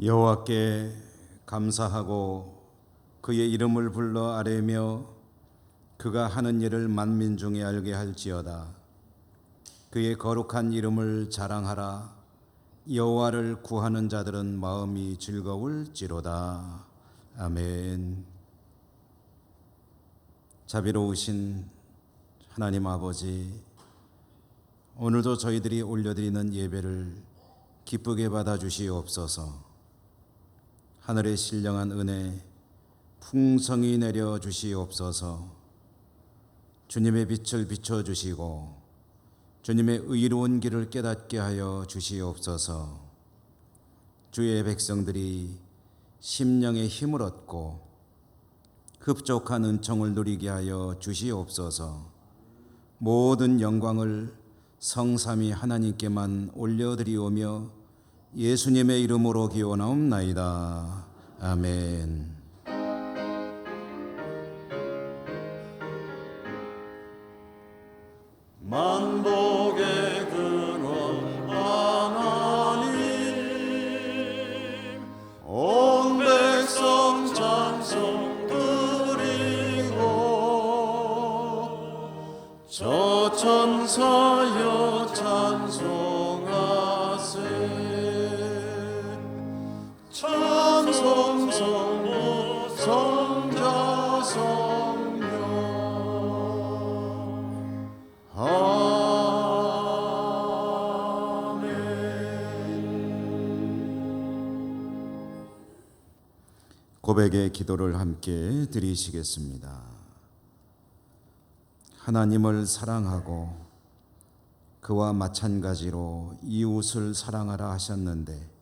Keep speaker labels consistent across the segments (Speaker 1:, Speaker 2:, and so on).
Speaker 1: 여호와께 감사하고 그의 이름을 불러 아뢰며 그가 하는 일을 만민 중에 알게 할지어다. 그의 거룩한 이름을 자랑하라. 여호와를 구하는 자들은 마음이 즐거울지로다. 아멘. 자비로우신 하나님 아버지, 오늘도 저희들이 올려드리는 예배를 기쁘게 받아주시옵소서. 하늘의 신령한 은혜 풍성히 내려 주시옵소서. 주님의 빛을 비춰주시고 주님의 의로운 길을 깨닫게 하여 주시옵소서. 주의 백성들이 심령의 힘을 얻고 흡족한 은총을 누리게 하여 주시옵소서. 모든 영광을 성삼위 하나님께만 올려드리오며 예수님의 이름으로 기원하옵나이다. 아멘.
Speaker 2: 만복의 근원 하나님, 온 백성 찬송 드리고 저 천사여 찬송하세. 찬송 성부 성자 성령
Speaker 1: 고백의 기도를 함께 드리시겠습니다. 하나님을 사랑하고 그와 마찬가지로 이웃을 사랑하라 하셨는데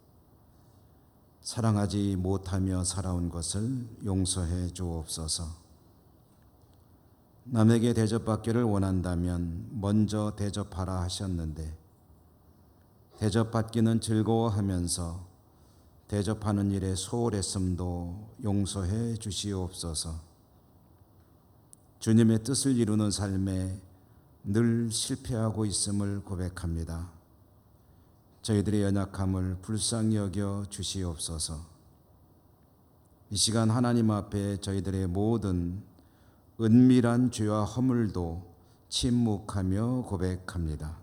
Speaker 1: 사랑하지 못하며 살아온 것을 용서해 주옵소서. 남에게 대접받기를 원한다면 먼저 대접하라 하셨는데 대접받기는 즐거워하면서 대접하는 일에 소홀했음도 용서해 주시옵소서. 주님의 뜻을 이루는 삶에 늘 실패하고 있음을 고백합니다. 저희들의 연약함을 불쌍히 여겨 주시옵소서. 이 시간 하나님 앞에 저희들의 모든 은밀한 죄와 허물도 침묵하며 고백합니다.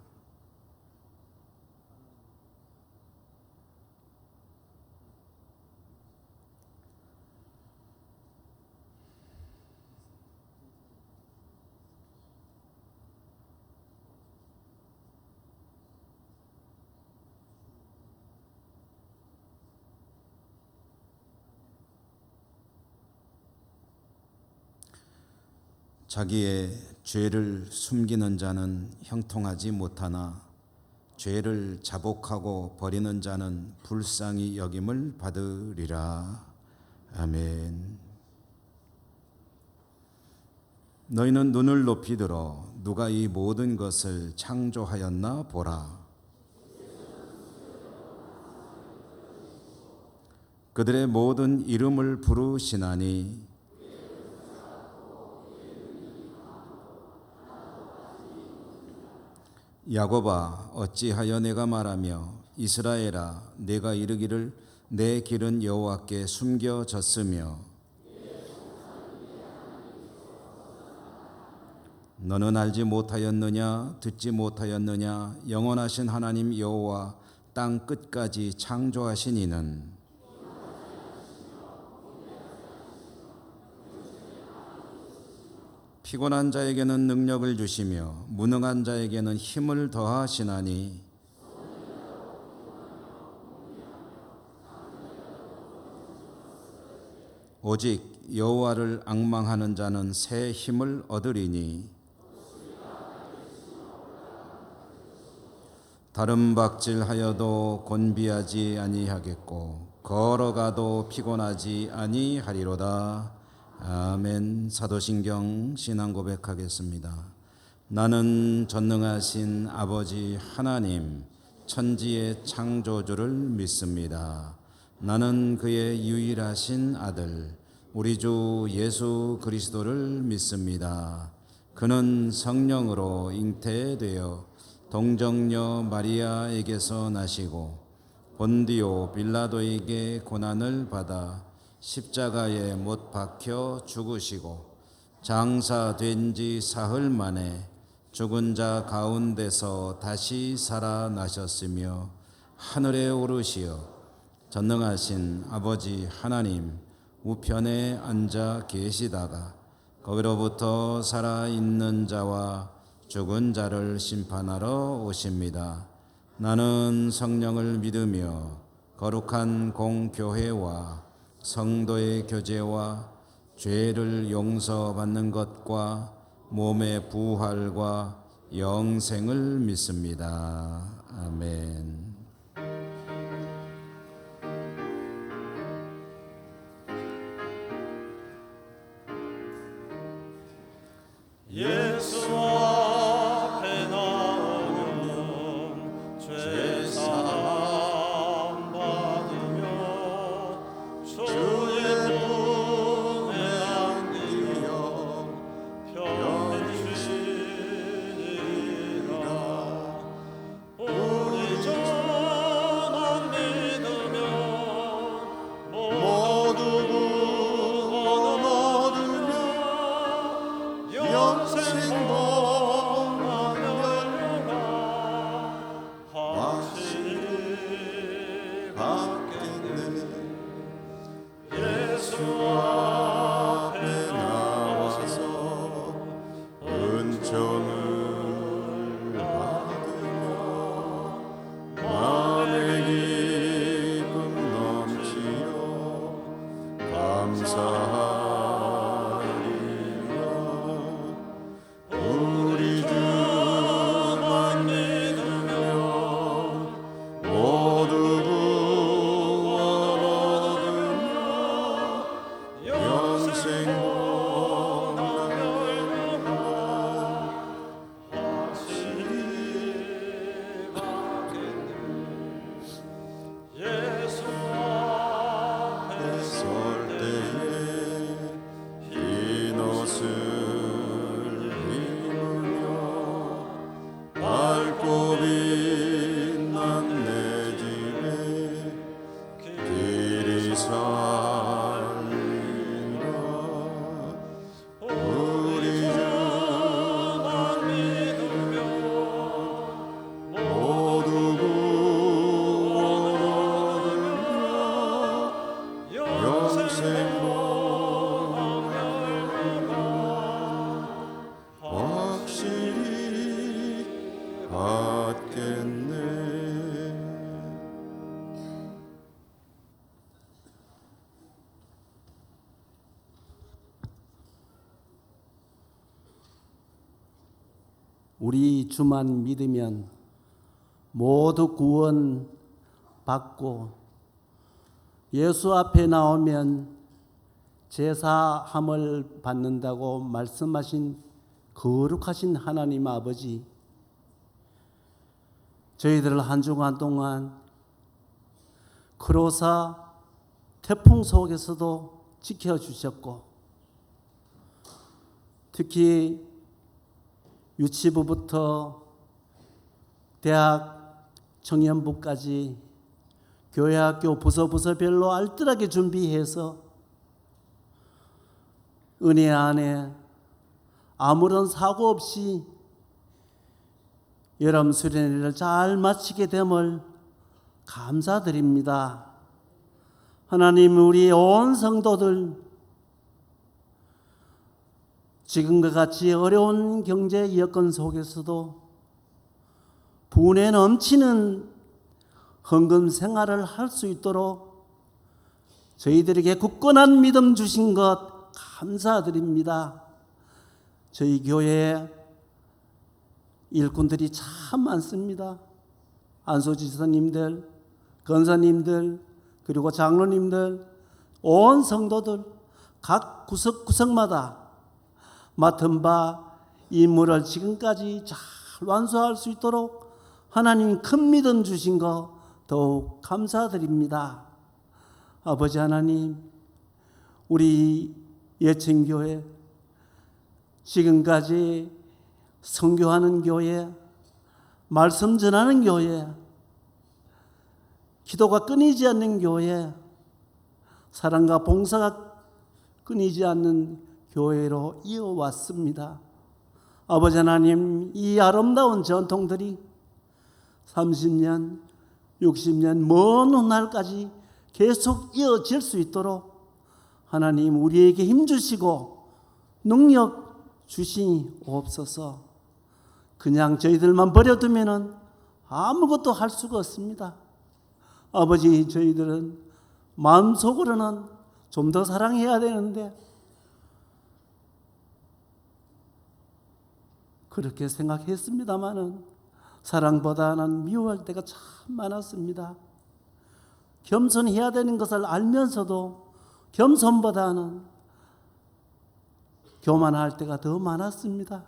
Speaker 1: 자기의 죄를 숨기는 자는 형통하지 못하나 죄를 자복하고 버리는 자는 불쌍히 여김을 받으리라. 아멘. 너희는 눈을 높이 들어 누가 이 모든 것을 창조하였나 보라. 그들의 모든 이름을 부르시나니 야곱아 어찌하여 내가 말하며 이스라엘아 내가 이르기를 내 길은 여호와께 숨겨졌으며 너는 알지 못하였느냐 듣지 못하였느냐 영원하신 하나님 여호와 땅 끝까지 창조하신 이는 피곤한 자에게는 능력을 주시며 무능한 자에게는 힘을 더하시나니 오직 여호와를 앙망하는 자는 새 힘을 얻으리니 다름박질하여도 곤비하지 아니하겠고 걸어가도 피곤하지 아니하리로다. 아멘. 사도신경 신앙 고백하겠습니다. 나는 전능하신 아버지 하나님 천지의 창조주를 믿습니다. 나는 그의 유일하신 아들 우리 주 예수 그리스도를 믿습니다. 그는 성령으로 잉태되어 동정녀 마리아에게서 나시고 본디오 빌라도에게 고난을 받아 십자가에 못 박혀 죽으시고 장사된 지 사흘 만에 죽은 자 가운데서 다시 살아나셨으며 하늘에 오르시어 전능하신 아버지 하나님 우편에 앉아 계시다가 거기로부터 살아있는 자와 죽은 자를 심판하러 오십니다. 나는 성령을 믿으며 거룩한 공교회와 성도의 교제와 죄를 용서받는 것과 몸의 부활과 영생을 믿습니다. 아멘.
Speaker 2: 예수 앞에 나오면 죄사함 받으며 주의 품에 안기어 평안주시리라. 우리 전한 믿으면 모두 구원 얻으며 영생 복망하려가 확실히 받겠네. 예수 앞에 나와서 은총을 받으며 마음의 기쁨 넘치어 감사하리라. 우리 주만 믿으며 모두 구원 얻으며 영생 복망하려가 확실히 받겠네. 예수 앞에 설 때에 흰 옷을 입으며 밝고 빛난 내 집에 길이 살리라. 우리 주만 믿으며 모두 구원 얻으며 영생 복망하려가 확실히 받겠네.
Speaker 3: 우리 주만 믿으면 모두 구원 받고 예수 앞에 나오면 제사함을 받는다고 말씀하신 거룩하신 하나님 아버지, 저희들을 한 주간 동안 크로사 태풍 속에서도 지켜주셨고, 특히 유치부부터 대학 청년부까지 교회학교 부서별로 알뜰하게 준비해서 은혜 안에 아무런 사고 없이 여름 수련회를 잘 마치게 됨을 감사드립니다. 하나님, 우리 온 성도들 지금과 같이 어려운 경제 여건 속에서도 분에 넘치는 헌금 생활을 할 수 있도록 저희들에게 굳건한 믿음 주신 것 감사드립니다. 저희 교회에 일꾼들이 참 많습니다. 안소지사님들, 권사님들, 그리고 장로님들, 온 성도들 각 구석구석마다 맡은 바 임무를 지금까지 잘 완수할 수 있도록 하나님 큰 믿음 주신 거 더욱 감사드립니다. 아버지 하나님, 우리 예천교회 지금까지 선교하는 교회, 말씀 전하는 교회, 기도가 끊이지 않는 교회, 사랑과 봉사가 끊이지 않는 교회로 이어왔습니다. 아버지 하나님, 이 아름다운 전통들이 30년, 60년 먼 훗날까지 계속 이어질 수 있도록 하나님 우리에게 힘 주시고 능력 주시옵소서. 그냥 저희들만 버려두면 아무것도 할 수가 없습니다. 아버지, 저희들은 마음속으로는 좀 더 사랑해야 되는데 그렇게 생각했습니다마는 사랑보다는 미워할 때가 참 많았습니다. 겸손해야 되는 것을 알면서도 겸손보다는 교만할 때가 더 많았습니다.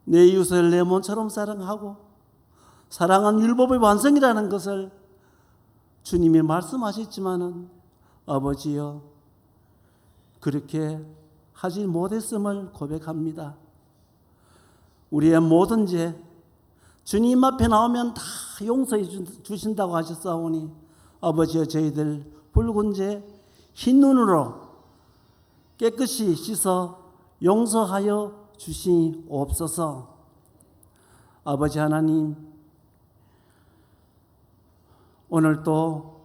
Speaker 3: 내 이웃을 내 몸처럼 사랑하고 사랑은 율법의 완성이라는 것을 주님이 말씀하셨지만은 아버지여 그렇게 하지 못했음을 고백합니다. 우리의 모든 죄 주님 앞에 나오면 다 용서해 주신다고 하셨사오니 아버지여 저희들 붉은 죄 흰 눈으로 깨끗이 씻어 용서하여 주시옵소서. 아버지 하나님, 오늘 또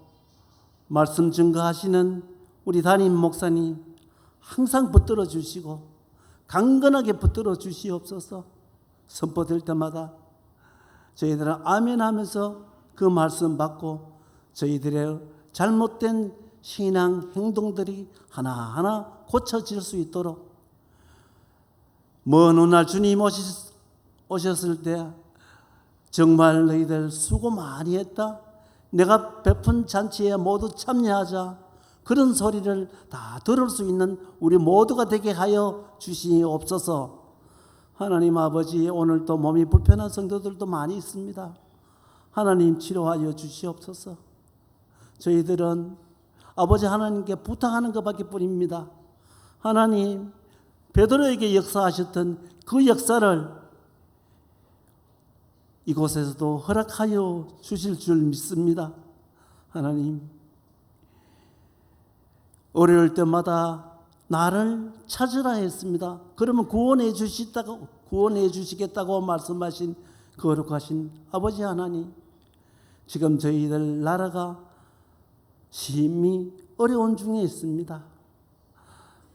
Speaker 3: 말씀 증거하시는 우리 담임 목사님 항상 붙들어 주시고 강건하게 붙들어 주시옵소서. 선포될 때마다 저희들은 아멘 하면서 그 말씀 받고 저희들의 잘못된 신앙 행동들이 하나하나 고쳐질 수 있도록 먼 훗날 주님 오셨을 때 정말 너희들 수고 많이 했다. 내가 베푼 잔치에 모두 참여하자. 그런 소리를 다 들을 수 있는 우리 모두가 되게 하여 주시옵소서. 하나님 아버지, 오늘도 몸이 불편한 성도들도 많이 있습니다. 하나님 치료하여 주시옵소서. 저희들은 아버지 하나님께 부탁하는 것밖에 뿐입니다. 하나님, 베드로에게 역사하셨던 그 역사를 이곳에서도 허락하여 주실 줄 믿습니다. 하나님, 어려울 때마다 나를 찾으라 했습니다. 그러면 구원해 주시겠다고 말씀하신 거룩하신 아버지 하나님, 지금 저희들 나라가 심히 어려운 중에 있습니다.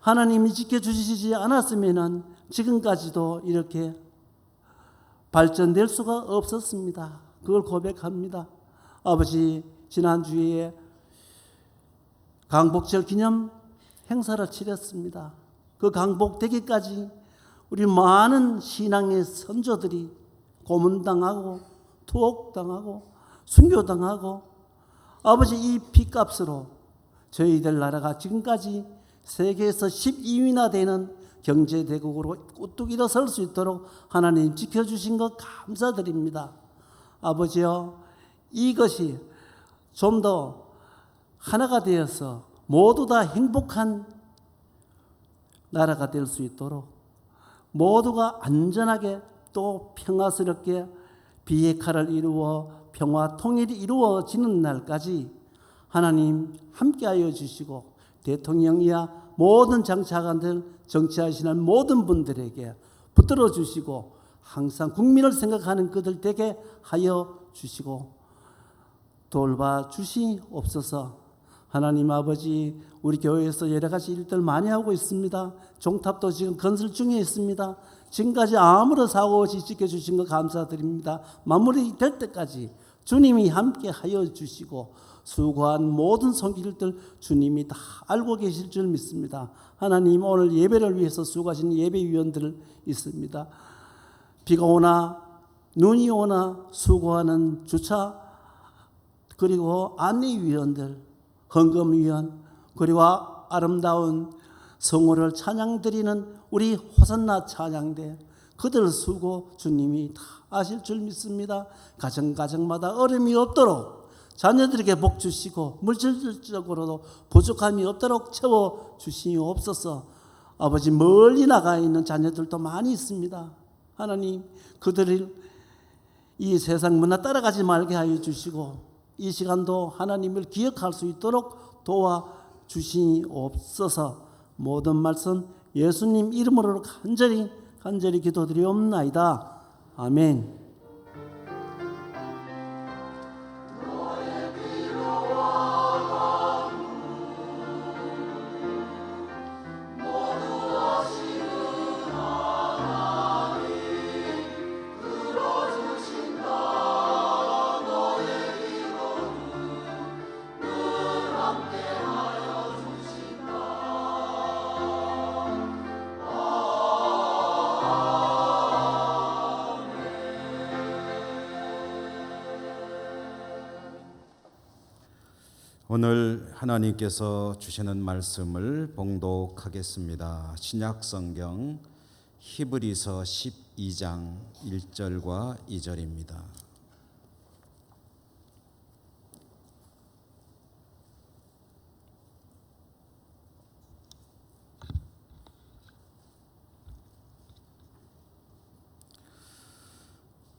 Speaker 3: 하나님이 지켜주시지 않았으면 지금까지도 이렇게 발전될 수가 없었습니다. 그걸 고백합니다. 아버지, 지난주에 강복절 기념 행사를 치렀습니다. 그 강복되기까지 우리 많은 신앙의 선조들이 고문당하고 투옥당하고 순교당하고 아버지 이 피값으로 저희들 나라가 지금까지 세계에서 12위나 되는 경제대국으로 우뚝 일어설 수 있도록 하나님 지켜주신 것 감사드립니다. 아버지여, 이것이 좀 더 하나가 되어서 모두 다 행복한 나라가 될 수 있도록 모두가 안전하게 또 평화스럽게 비핵화를 이루어 평화 통일이 이루어지는 날까지 하나님 함께하여 주시고 대통령이야 모든 정치하관들 정치하시는 모든 분들에게 붙들어 주시고 항상 국민을 생각하는 그들 되게 하여 주시고 돌봐 주시옵소서. 하나님 아버지, 우리 교회에서 여러 가지 일들 많이 하고 있습니다. 종탑도 지금 건설 중에 있습니다. 지금까지 아무런 사고 없이 지켜주신 것 감사드립니다. 마무리될 때까지 주님이 함께 하여 주시고 수고한 모든 손길들 주님이 다 알고 계실 줄 믿습니다. 하나님, 오늘 예배를 위해서 수고하신 예배위원들 있습니다. 비가 오나 눈이 오나 수고하는 주차 그리고 안내위원들, 헌금위원, 그리고 아름다운 성호를 찬양드리는 우리 호산나 찬양대, 그들 수고 주님이 다 아실 줄 믿습니다. 가정마다 어려움이 없도록 자녀들에게 복 주시고 물질적으로도 부족함이 없도록 채워 주시옵소서. 아버지, 멀리 나가 있는 자녀들도 많이 있습니다. 하나님, 그들을 이 세상 문화 따라가지 말게 하여 주시고 이 시간도 하나님을 기억할 수 있도록 도와주시옵소서. 모든 말씀 예수님 이름으로 간절히 기도드리옵나이다. 아멘.
Speaker 1: 오늘 하나님께서 주시는 말씀을 봉독하겠습니다. 신약성경 히브리서 12장 1절과 2절입니다.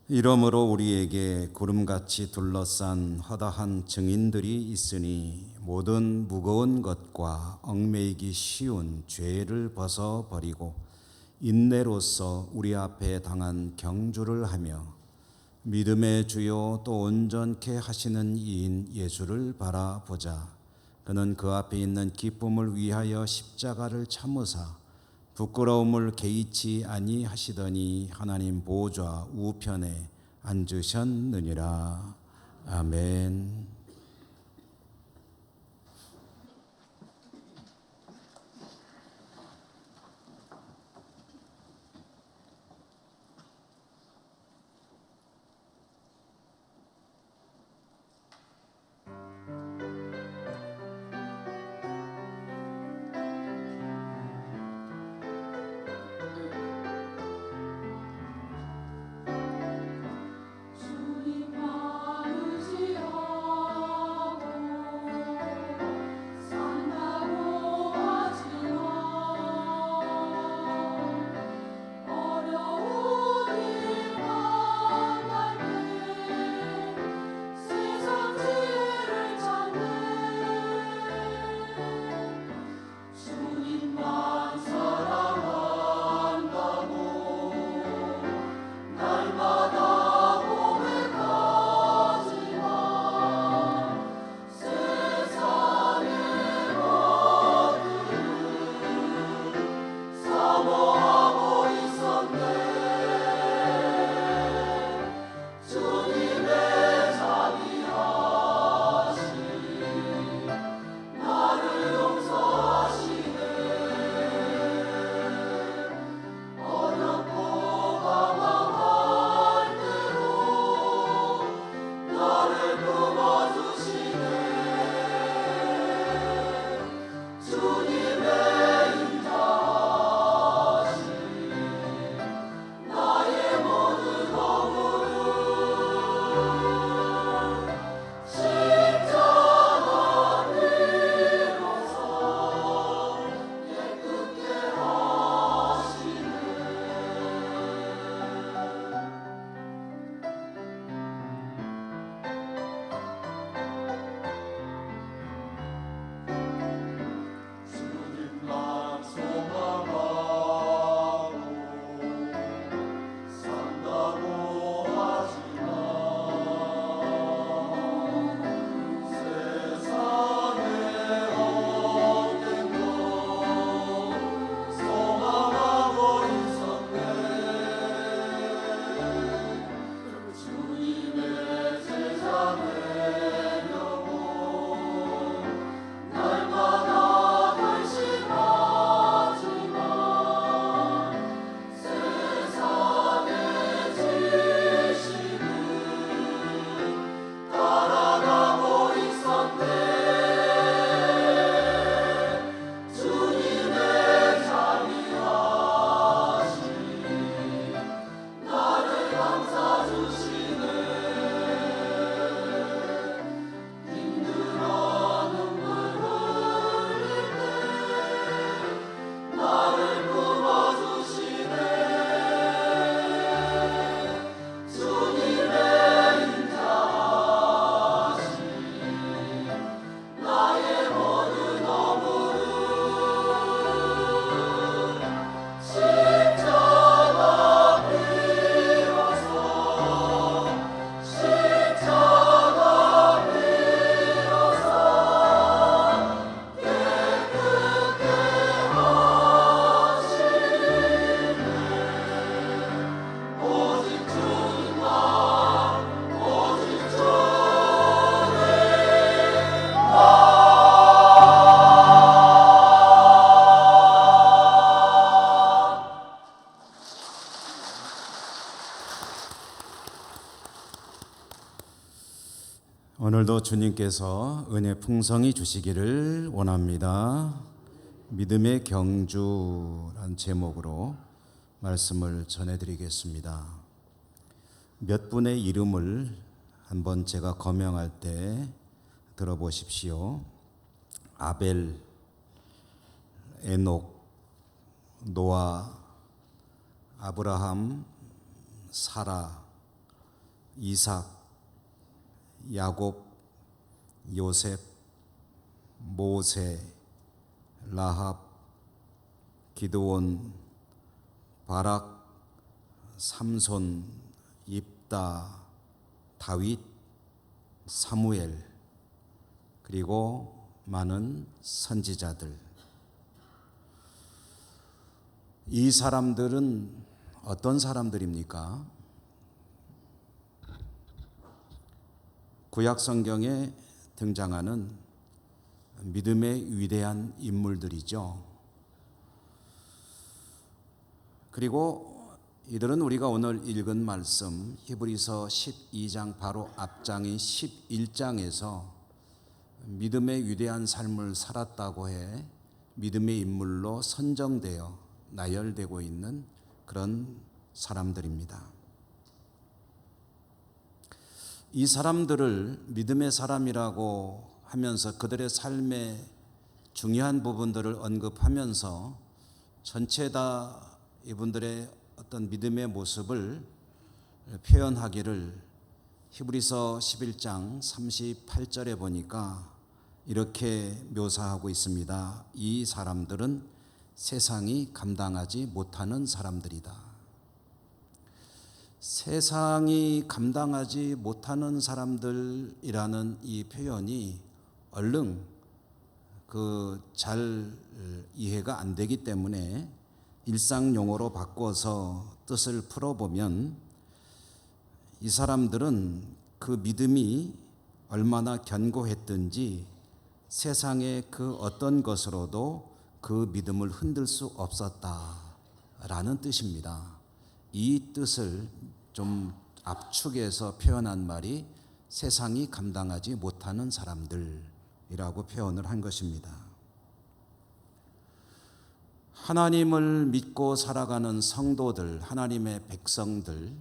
Speaker 1: 이러므로 우리에게 구름같이 둘러싼 허다한 증인들이 있으니 모든 무거운 것과 얽매이기 쉬운 죄를 벗어버리고 인내로써 우리 앞에 당한 경주를 하며 믿음의 주요 또 온전케 하시는 이인 예수를 바라보자. 그는 그 앞에 있는 기쁨을 위하여 십자가를 참으사 부끄러움을 개의치 아니하시더니 하나님 보좌 우편에 앉으셨느니라. 아멘.
Speaker 4: 주님 많으시여
Speaker 1: 오늘도 주님께서 은혜 풍성히 주시기를 원합니다. 믿음의 경주란 제목으로 말씀을 전해드리겠습니다. 몇 분의 이름을 한번 제가 거명할 때 들어보십시오. 아벨, 에녹, 노아, 아브라함, 사라, 이삭, 야곱, 요셉, 모세, 라합, 기드온, 바락, 삼손, 입다, 다윗, 사무엘, 그리고 많은 선지자들. 이 사람들은 어떤 사람들입니까? 구약 성경에 등장하는 믿음의 위대한 인물들이죠. 그리고 이들은 우리가 오늘 읽은 말씀 히브리서 12장 바로 앞장인 11장에서 믿음의 위대한 삶을 살았다고 해 믿음의 인물로 선정되어 나열되고 있는 그런 사람들입니다. 이 사람들을 믿음의 사람이라고 하면서 그들의 삶의 중요한 부분들을 언급하면서 전체 다 이분들의 어떤 믿음의 모습을 표현하기를 히브리서 11장 38절에 보니까 이렇게 묘사하고 있습니다. 이 사람들은 세상이 감당하지 못하는 사람들이다. 세상이 감당하지 못하는 사람들이라는 이 표현이 얼른 잘 이해가 안 되기 때문에 일상 용어로 바꿔서 뜻을 풀어보면 이 사람들은 그 믿음이 얼마나 견고했든지 세상의 그 어떤 것으로도 그 믿음을 흔들 수 없었다라는 뜻입니다. 이 뜻을 좀 압축해서 표현한 말이 세상이 감당하지 못하는 사람들이라고 표현을 한 것입니다. 하나님을 믿고 살아가는 성도들, 하나님의 백성들,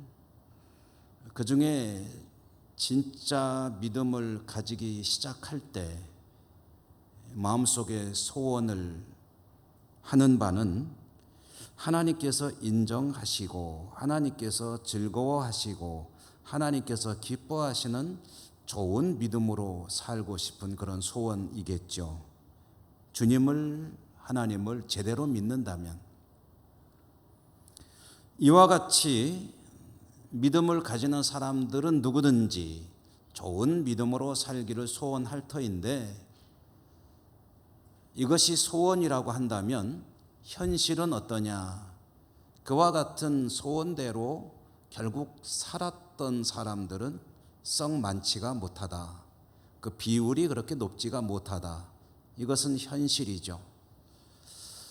Speaker 1: 그 중에 진짜 믿음을 가지기 시작할 때 마음속에 소원을 하는 바는 하나님께서 인정하시고 하나님께서 즐거워하시고 하나님께서 기뻐하시는 좋은 믿음으로 살고 싶은 그런 소원이겠죠. 주님을, 하나님을 제대로 믿는다면 이와 같이 믿음을 가지는 사람들은 누구든지 좋은 믿음으로 살기를 소원할 터인데 이것이 소원이라고 한다면 현실은 어떠냐? 그와 같은 소원대로 결국 살았던 사람들은 썩 많지가 못하다. 그 비율이 그렇게 높지가 못하다. 이것은 현실이죠.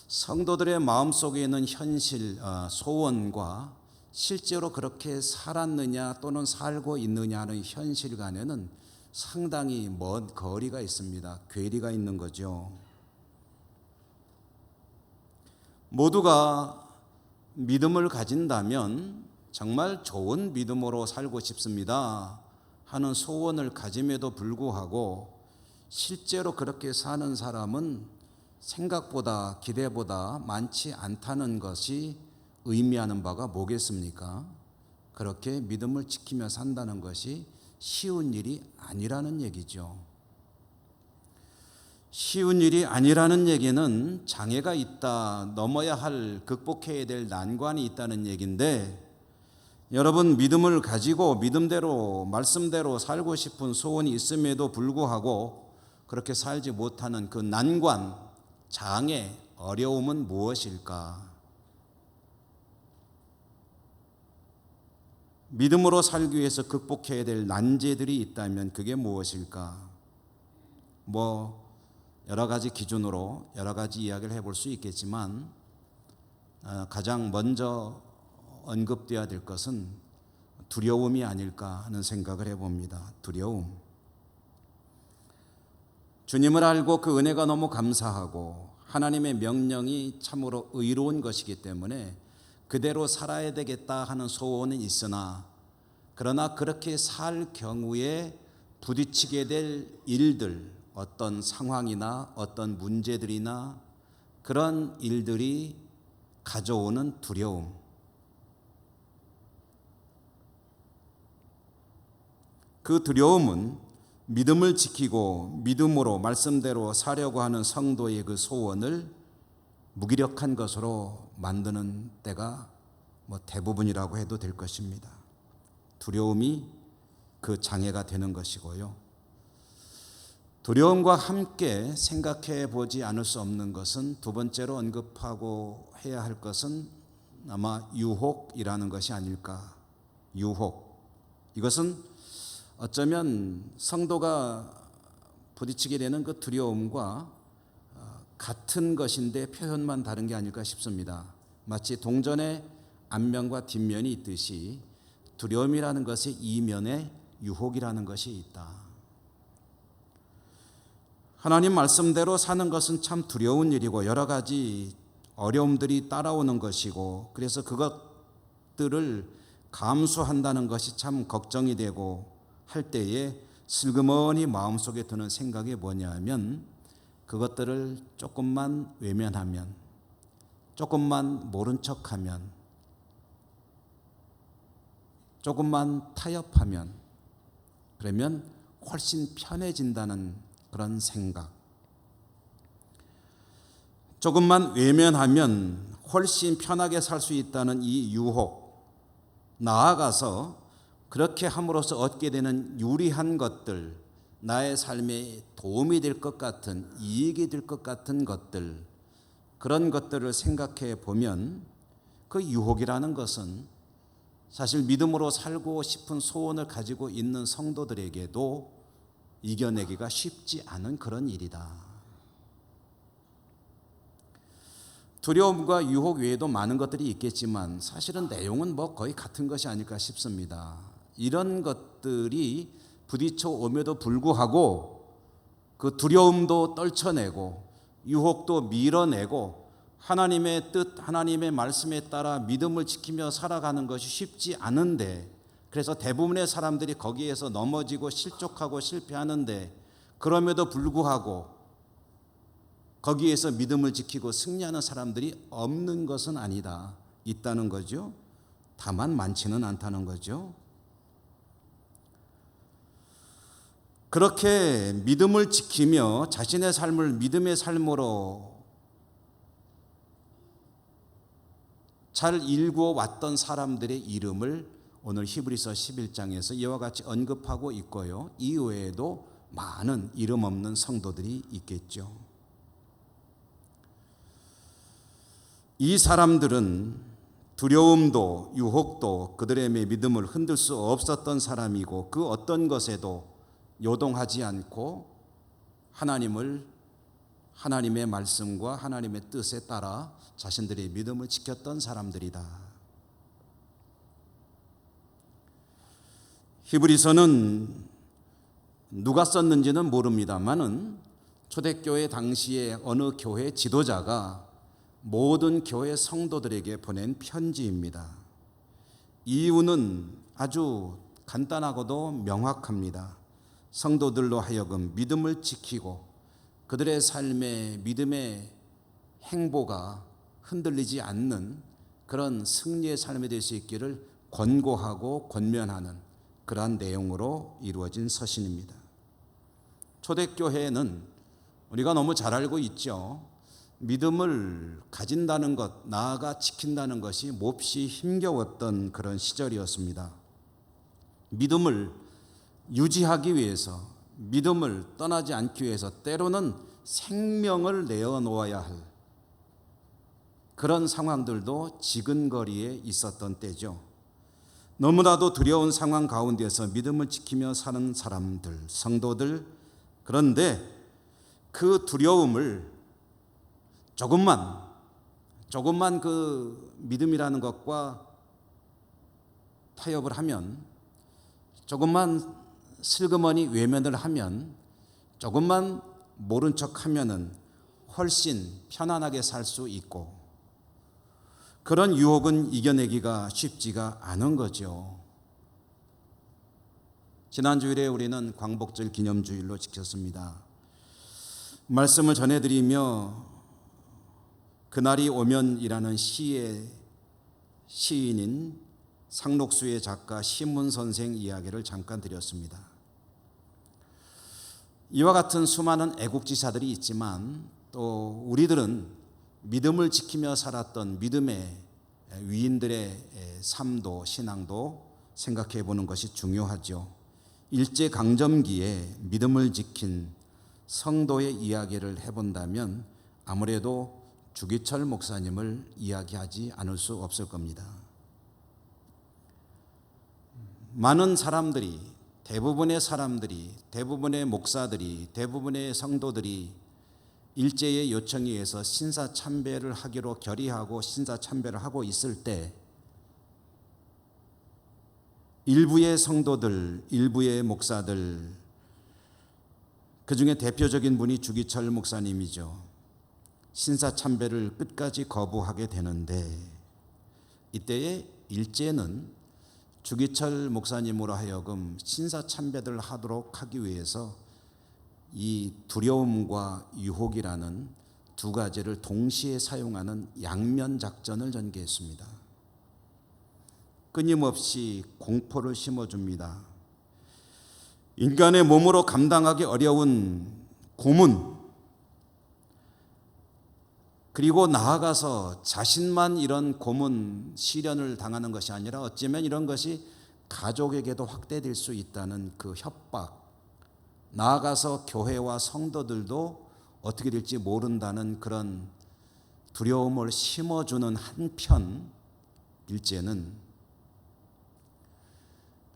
Speaker 1: 성도들의 마음속에 있는 현실, 소원과 실제로 그렇게 살았느냐 또는 살고 있느냐는 현실 간에는 상당히 먼 거리가 있습니다. 괴리가 있는 거죠. 모두가 믿음을 가진다면 정말 좋은 믿음으로 살고 싶습니다 하는 소원을 가짐에도 불구하고 실제로 그렇게 사는 사람은 생각보다 기대보다 많지 않다는 것이 의미하는 바가 뭐겠습니까? 그렇게 믿음을 지키며 산다는 것이 쉬운 일이 아니라는 얘기죠. 쉬운 일이 아니라는 얘기는 장애가 있다, 넘어야 할, 극복해야 될 난관이 있다는 얘기인데 여러분 믿음을 가지고 믿음대로 말씀대로 살고 싶은 소원이 있음에도 불구하고 그렇게 살지 못하는 그 난관, 장애, 어려움은 무엇일까? 믿음으로 살기 위해서 극복해야 될 난제들이 있다면 그게 무엇일까? 여러 가지 기준으로 여러 가지 이야기를 해볼 수 있겠지만 가장 먼저 언급되어야 될 것은 두려움이 아닐까 하는 생각을 해봅니다. 두려움. 주님을 알고 그 은혜가 너무 감사하고 하나님의 명령이 참으로 의로운 것이기 때문에 그대로 살아야 되겠다 하는 소원은 있으나, 그러나 그렇게 살 경우에 부딪히게 될 일들, 어떤 상황이나 어떤 문제들이나 그런 일들이 가져오는 두려움, 그 두려움은 믿음을 지키고 믿음으로 말씀대로 사려고 하는 성도의 그 소원을 무기력한 것으로 만드는 때가 대부분이라고 해도 될 것입니다. 두려움이 그 장애가 되는 것이고요. 두려움과 함께 생각해 보지 않을 수 없는 것은, 두 번째로 언급하고 해야 할 것은 아마 유혹이라는 것이 아닐까. 유혹. 이것은 어쩌면 성도가 부딪히게 되는 그 두려움과 같은 것인데 표현만 다른 게 아닐까 싶습니다. 마치 동전의 앞면과 뒷면이 있듯이 두려움이라는 것의 이면에 유혹이라는 것이 있다. 하나님 말씀대로 사는 것은 참 두려운 일이고 여러 가지 어려움들이 따라오는 것이고, 그래서 그것들을 감수한다는 것이 참 걱정이 되고 할 때에 슬그머니 마음속에 드는 생각이 뭐냐면, 그것들을 조금만 외면하면, 조금만 모른 척하면, 조금만 타협하면, 그러면 훨씬 편해진다는 그런 생각. 조금만 외면하면 훨씬 편하게 살 수 있다는 이 유혹, 나아가서 그렇게 함으로써 얻게 되는 유리한 것들, 나의 삶에 도움이 될 것 같은, 이익이 될 것 같은 것들, 그런 것들을 생각해 보면 그 유혹이라는 것은 사실 믿음으로 살고 싶은 소원을 가지고 있는 성도들에게도 이겨내기가 쉽지 않은 그런 일이다. 두려움과 유혹 외에도 많은 것들이 있겠지만 사실은 내용은 거의 같은 것이 아닐까 싶습니다. 이런 것들이 부딪혀 오며도 불구하고 그 두려움도 떨쳐내고 유혹도 밀어내고 하나님의 뜻, 하나님의 말씀에 따라 믿음을 지키며 살아가는 것이 쉽지 않은데, 그래서 대부분의 사람들이 거기에서 넘어지고 실족하고 실패하는데, 그럼에도 불구하고 거기에서 믿음을 지키고 승리하는 사람들이 없는 것은 아니다. 있다는 거죠. 다만 많지는 않다는 거죠. 그렇게 믿음을 지키며 자신의 삶을 믿음의 삶으로 잘 일구어 왔던 사람들의 이름을 오늘 히브리서 11장에서 이와 같이 언급하고 있고요. 이 외에도 많은 이름 없는 성도들이 있겠죠. 이 사람들은 두려움도 유혹도 그들의 믿음을 흔들 수 없었던 사람이고, 그 어떤 것에도 요동하지 않고 하나님의 말씀과 하나님의 뜻에 따라 자신들의 믿음을 지켰던 사람들이다. 히브리서는 누가 썼는지는 모릅니다만은 초대교회 당시에 어느 교회 지도자가 모든 교회 성도들에게 보낸 편지입니다. 이유는 아주 간단하고도 명확합니다. 성도들로 하여금 믿음을 지키고 그들의 삶의 믿음의 행보가 흔들리지 않는 그런 승리의 삶이 될 수 있기를 권고하고 권면하는 그러한 내용으로 이루어진 서신입니다. 초대교회는 우리가 너무 잘 알고 있죠. 믿음을 가진다는 것, 나아가 지킨다는 것이 몹시 힘겨웠던 그런 시절이었습니다. 믿음을 유지하기 위해서, 믿음을 떠나지 않기 위해서 때로는 생명을 내어놓아야 할 그런 상황들도 지근거리에 있었던 때죠. 너무나도 두려운 상황 가운데서 믿음을 지키며 사는 사람들, 성도들, 그런데 그 두려움을 조금만 그 믿음이라는 것과 타협을 하면, 조금만 슬그머니 외면을 하면, 조금만 모른 척 하면은 훨씬 편안하게 살 수 있고, 그런 유혹은 이겨내기가 쉽지가 않은 거죠. 지난주일에 우리는 광복절 기념주일로 지켰습니다. 말씀을 전해드리며 그날이 오면이라는 시의 시인인 상록수의 작가 신문 선생 이야기를 잠깐 드렸습니다. 이와 같은 수많은 애국지사들이 있지만 또 우리들은 믿음을 지키며 살았던 믿음의 위인들의 삶도 신앙도 생각해 보는 것이 중요하죠. 일제강점기에 믿음을 지킨 성도의 이야기를 해본다면 아무래도 주기철 목사님을 이야기하지 않을 수 없을 겁니다. 많은 사람들이, 대부분의 사람들이, 대부분의 목사들이, 대부분의 성도들이 일제의 요청에 의해서 신사참배를 하기로 결의하고 신사참배를 하고 있을 때 일부의 성도들, 일부의 목사들, 그 중에 대표적인 분이 주기철 목사님이죠. 신사참배를 끝까지 거부하게 되는데 이때에 일제는 주기철 목사님으로 하여금 신사참배를 하도록 하기 위해서 이 두려움과 유혹이라는 두 가지를 동시에 사용하는 양면 작전을 전개했습니다. 끊임없이 공포를 심어줍니다. 인간의 몸으로 감당하기 어려운 고문, 그리고 나아가서 자신만 이런 고문, 시련을 당하는 것이 아니라 어쩌면 이런 것이 가족에게도 확대될 수 있다는 그 협박, 나아가서 교회와 성도들도 어떻게 될지 모른다는 그런 두려움을 심어주는 한편 일제는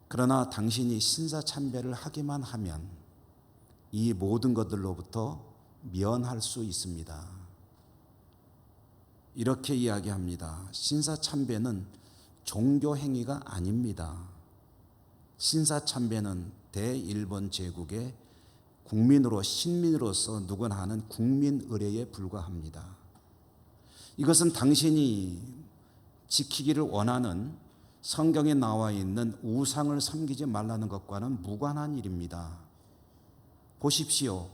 Speaker 1: 그러나 당신이 신사참배를 하기만 하면 이 모든 것들로부터 면할 수 있습니다. 이렇게 이야기합니다. 신사참배는 종교 행위가 아닙니다. 신사참배는 대일본 제국의 국민으로 신민으로서 누구나 하는 국민 의례에 불과합니다. 이것은 당신이 지키기를 원하는 성경에 나와 있는 우상을 섬기지 말라는 것과는 무관한 일입니다. 보십시오.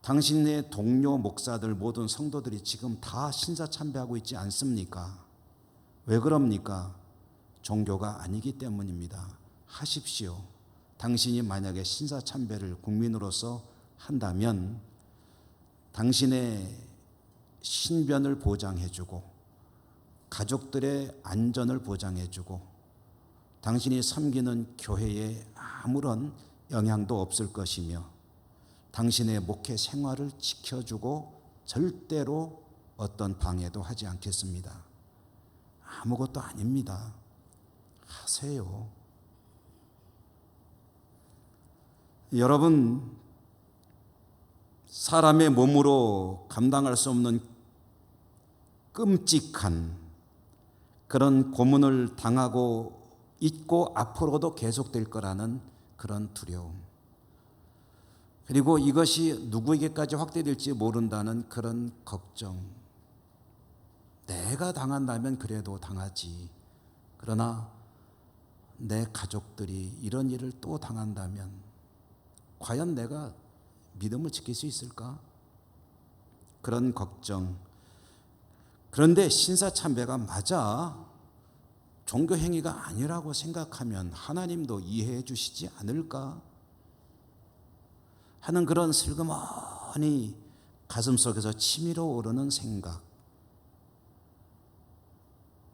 Speaker 1: 당신의 동료 목사들 모든 성도들이 지금 다 신사참배하고 있지 않습니까? 왜 그럽니까? 종교가 아니기 때문입니다. 하십시오. 당신이 만약에 신사참배를 국민으로서 한다면 당신의 신변을 보장해주고 가족들의 안전을 보장해주고 당신이 섬기는 교회에 아무런 영향도 없을 것이며 당신의 목회 생활을 지켜주고 절대로 어떤 방해도 하지 않겠습니다. 아무것도 아닙니다. 하세요. 여러분, 사람의 몸으로 감당할 수 없는 끔찍한 그런 고문을 당하고 있고 앞으로도 계속될 거라는 그런 두려움, 그리고 이것이 누구에게까지 확대될지 모른다는 그런 걱정. 내가 당한다면 그래도 당하지, 그러나 내 가족들이 이런 일을 또 당한다면 과연 내가 믿음을 지킬 수 있을까? 그런 걱정. 그런데 신사참배가 맞아 종교 행위가 아니라고 생각하면 하나님도 이해해 주시지 않을까 하는 그런 슬그머니 가슴속에서 치밀어 오르는 생각.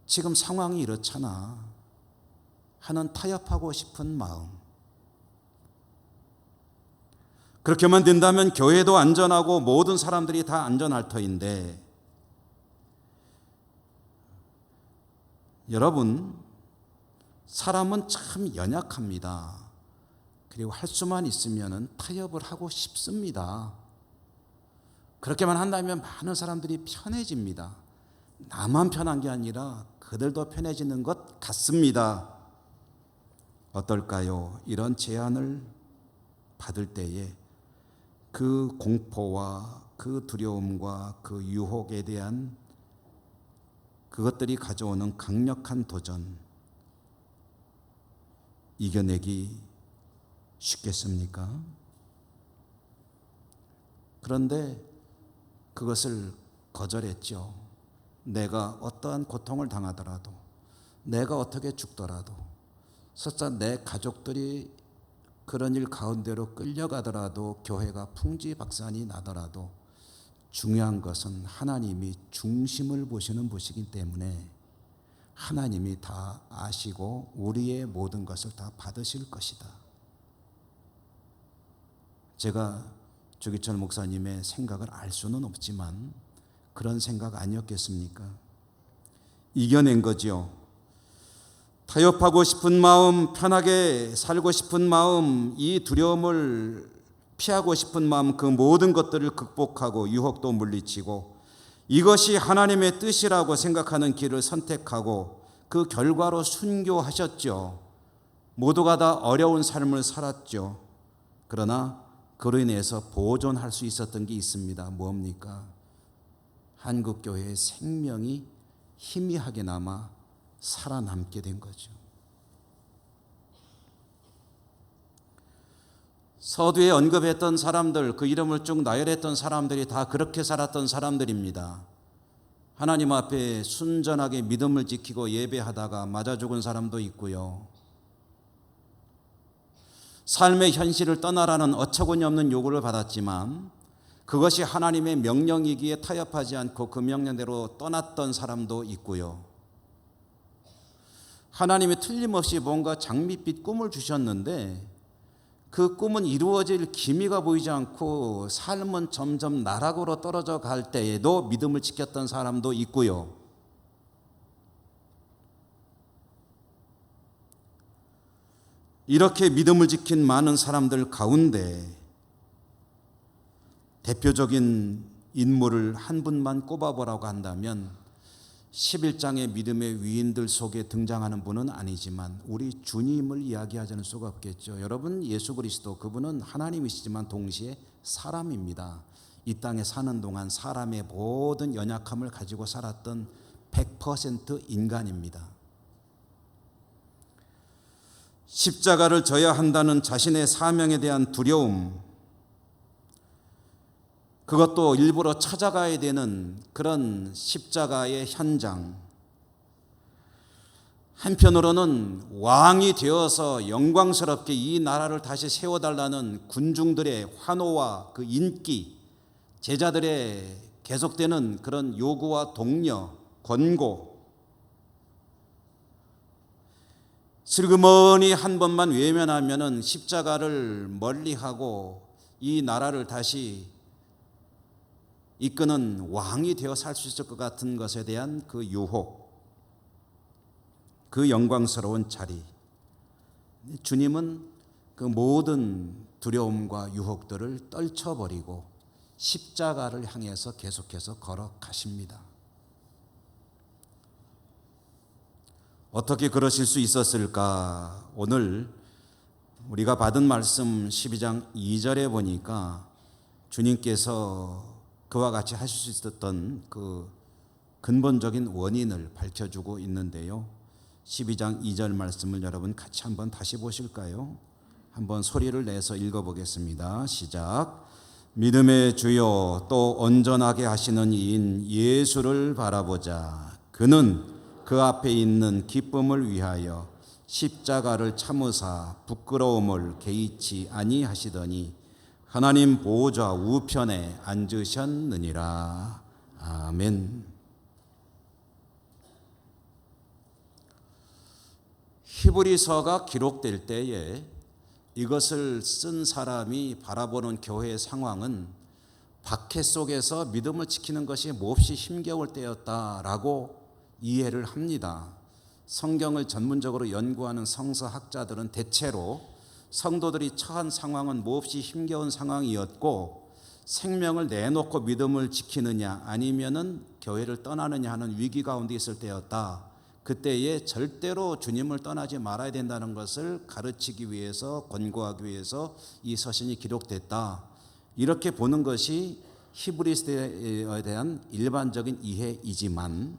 Speaker 1: 지금 상황이 이렇잖아 하는 타협하고 싶은 마음. 그렇게만 된다면 교회도 안전하고 모든 사람들이 다 안전할 터인데, 여러분, 사람은 참 연약합니다. 그리고 할 수만 있으면 타협을 하고 싶습니다. 그렇게만 한다면 많은 사람들이 편해집니다. 나만 편한 게 아니라 그들도 편해지는 것 같습니다. 어떨까요? 이런 제안을 받을 때에 그 공포와 그 두려움과 그 유혹에 대한 그것들이 가져오는 강력한 도전, 이겨내기 쉽겠습니까? 그런데 그것을 거절했죠. 내가 어떠한 고통을 당하더라도, 내가 어떻게 죽더라도, 설사 내 가족들이 그런 일 가운데로 끌려가더라도, 교회가 풍지박산이 나더라도 중요한 것은 하나님이 중심을 보시는 분이기 때문에 하나님이 다 아시고 우리의 모든 것을 다 받으실 것이다. 제가 조기철 목사님의 생각을 알 수는 없지만 그런 생각 아니었겠습니까? 이겨낸 거지요. 타협하고 싶은 마음, 편하게 살고 싶은 마음, 이 두려움을 피하고 싶은 마음, 그 모든 것들을 극복하고 유혹도 물리치고 이것이 하나님의 뜻이라고 생각하는 길을 선택하고 그 결과로 순교하셨죠. 모두가 다 어려운 삶을 살았죠. 그러나 그로 인해서 보존할 수 있었던 게 있습니다. 뭡니까? 한국교회의 생명이 희미하게 남아 살아남게 된 거죠. 서두에 언급했던 사람들, 그 이름을 쭉 나열했던 사람들이 다 그렇게 살았던 사람들입니다. 하나님 앞에 순전하게 믿음을 지키고 예배하다가 맞아 죽은 사람도 있고요. 삶의 현실을 떠나라는 어처구니 없는 요구를 받았지만 그것이 하나님의 명령이기에 타협하지 않고 그 명령대로 떠났던 사람도 있고요. 하나님이 틀림없이 뭔가 장밋빛 꿈을 주셨는데 그 꿈은 이루어질 기미가 보이지 않고 삶은 점점 나락으로 떨어져 갈 때에도 믿음을 지켰던 사람도 있고요. 이렇게 믿음을 지킨 많은 사람들 가운데 대표적인 인물을 한 분만 꼽아보라고 한다면 11장의 믿음의 위인들 속에 등장하는 분은 아니지만 우리 주님을 이야기하지 않을 수가 없겠죠. 여러분, 예수 그리스도 그분은 하나님이시지만 동시에 사람입니다. 이 땅에 사는 동안 사람의 모든 연약함을 가지고 살았던 100% 인간입니다. 십자가를 져야 한다는 자신의 사명에 대한 두려움, 그것도 일부러 찾아가야 되는 그런 십자가의 현장, 한편으로는 왕이 되어서 영광스럽게 이 나라를 다시 세워달라는 군중들의 환호와 그 인기, 제자들의 계속되는 그런 요구와 독려, 권고, 슬그머니 한 번만 외면하면은 십자가를 멀리하고 이 나라를 다시 이끄는 왕이 되어 살 수 있을 것 같은 것에 대한 그 유혹, 그 영광스러운 자리, 주님은 그 모든 두려움과 유혹들을 떨쳐버리고 십자가를 향해서 계속해서 걸어가십니다. 어떻게 그러실 수 있었을까? 오늘 우리가 받은 말씀 12장 2절에 보니까 주님께서 그와 같이 하실 수 있었던 그 근본적인 원인을 밝혀주고 있는데요. 12장 2절 말씀을 여러분 같이 한번 다시 보실까요? 한번 소리를 내서 읽어보겠습니다. 시작. 믿음의 주요 또 온전하게 하시는 이인 예수를 바라보자. 그는 그 앞에 있는 기쁨을 위하여 십자가를 참으사 부끄러움을 개의치 아니하시더니 하나님 보좌 우편에 앉으셨느니라. 아멘. 히브리서가 기록될 때에 이것을 쓴 사람이 바라보는 교회의 상황은 박해 속에서 믿음을 지키는 것이 몹시 힘겨울 때였다라고 이해를 합니다. 성경을 전문적으로 연구하는 성서학자들은 대체로 성도들이 처한 상황은 몹시 힘겨운 상황이었고 생명을 내놓고 믿음을 지키느냐 아니면은 교회를 떠나느냐 하는 위기 가운데 있을 때였다. 그때에 절대로 주님을 떠나지 말아야 된다는 것을 가르치기 위해서, 권고하기 위해서 이 서신이 기록됐다. 이렇게 보는 것이 히브리서에 대한 일반적인 이해이지만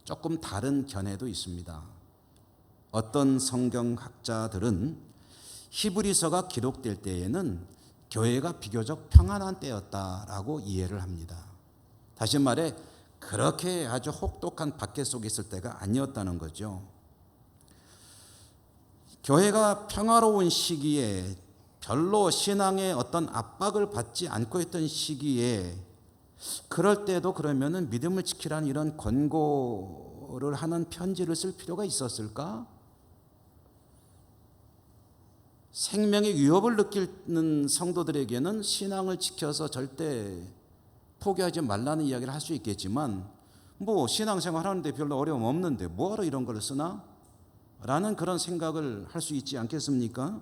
Speaker 1: 조금 다른 견해도 있습니다. 어떤 성경학자들은 히브리서가 기록될 때에는 교회가 비교적 평안한 때였다라고 이해를 합니다. 다시 말해 그렇게 아주 혹독한 박해 속에 있을 때가 아니었다는 거죠. 교회가 평화로운 시기에 별로 신앙의 어떤 압박을 받지 않고 있던 시기에 그럴 때도 그러면은 믿음을 지키라는 이런 권고를 하는 편지를 쓸 필요가 있었을까? 생명의 위협을 느끼는 성도들에게는 신앙을 지켜서 절대 포기하지 말라는 이야기를 할 수 있겠지만 뭐 신앙생활 하는데 별로 어려움 없는데 뭐하러 이런 걸 쓰나? 라는 그런 생각을 할 수 있지 않겠습니까?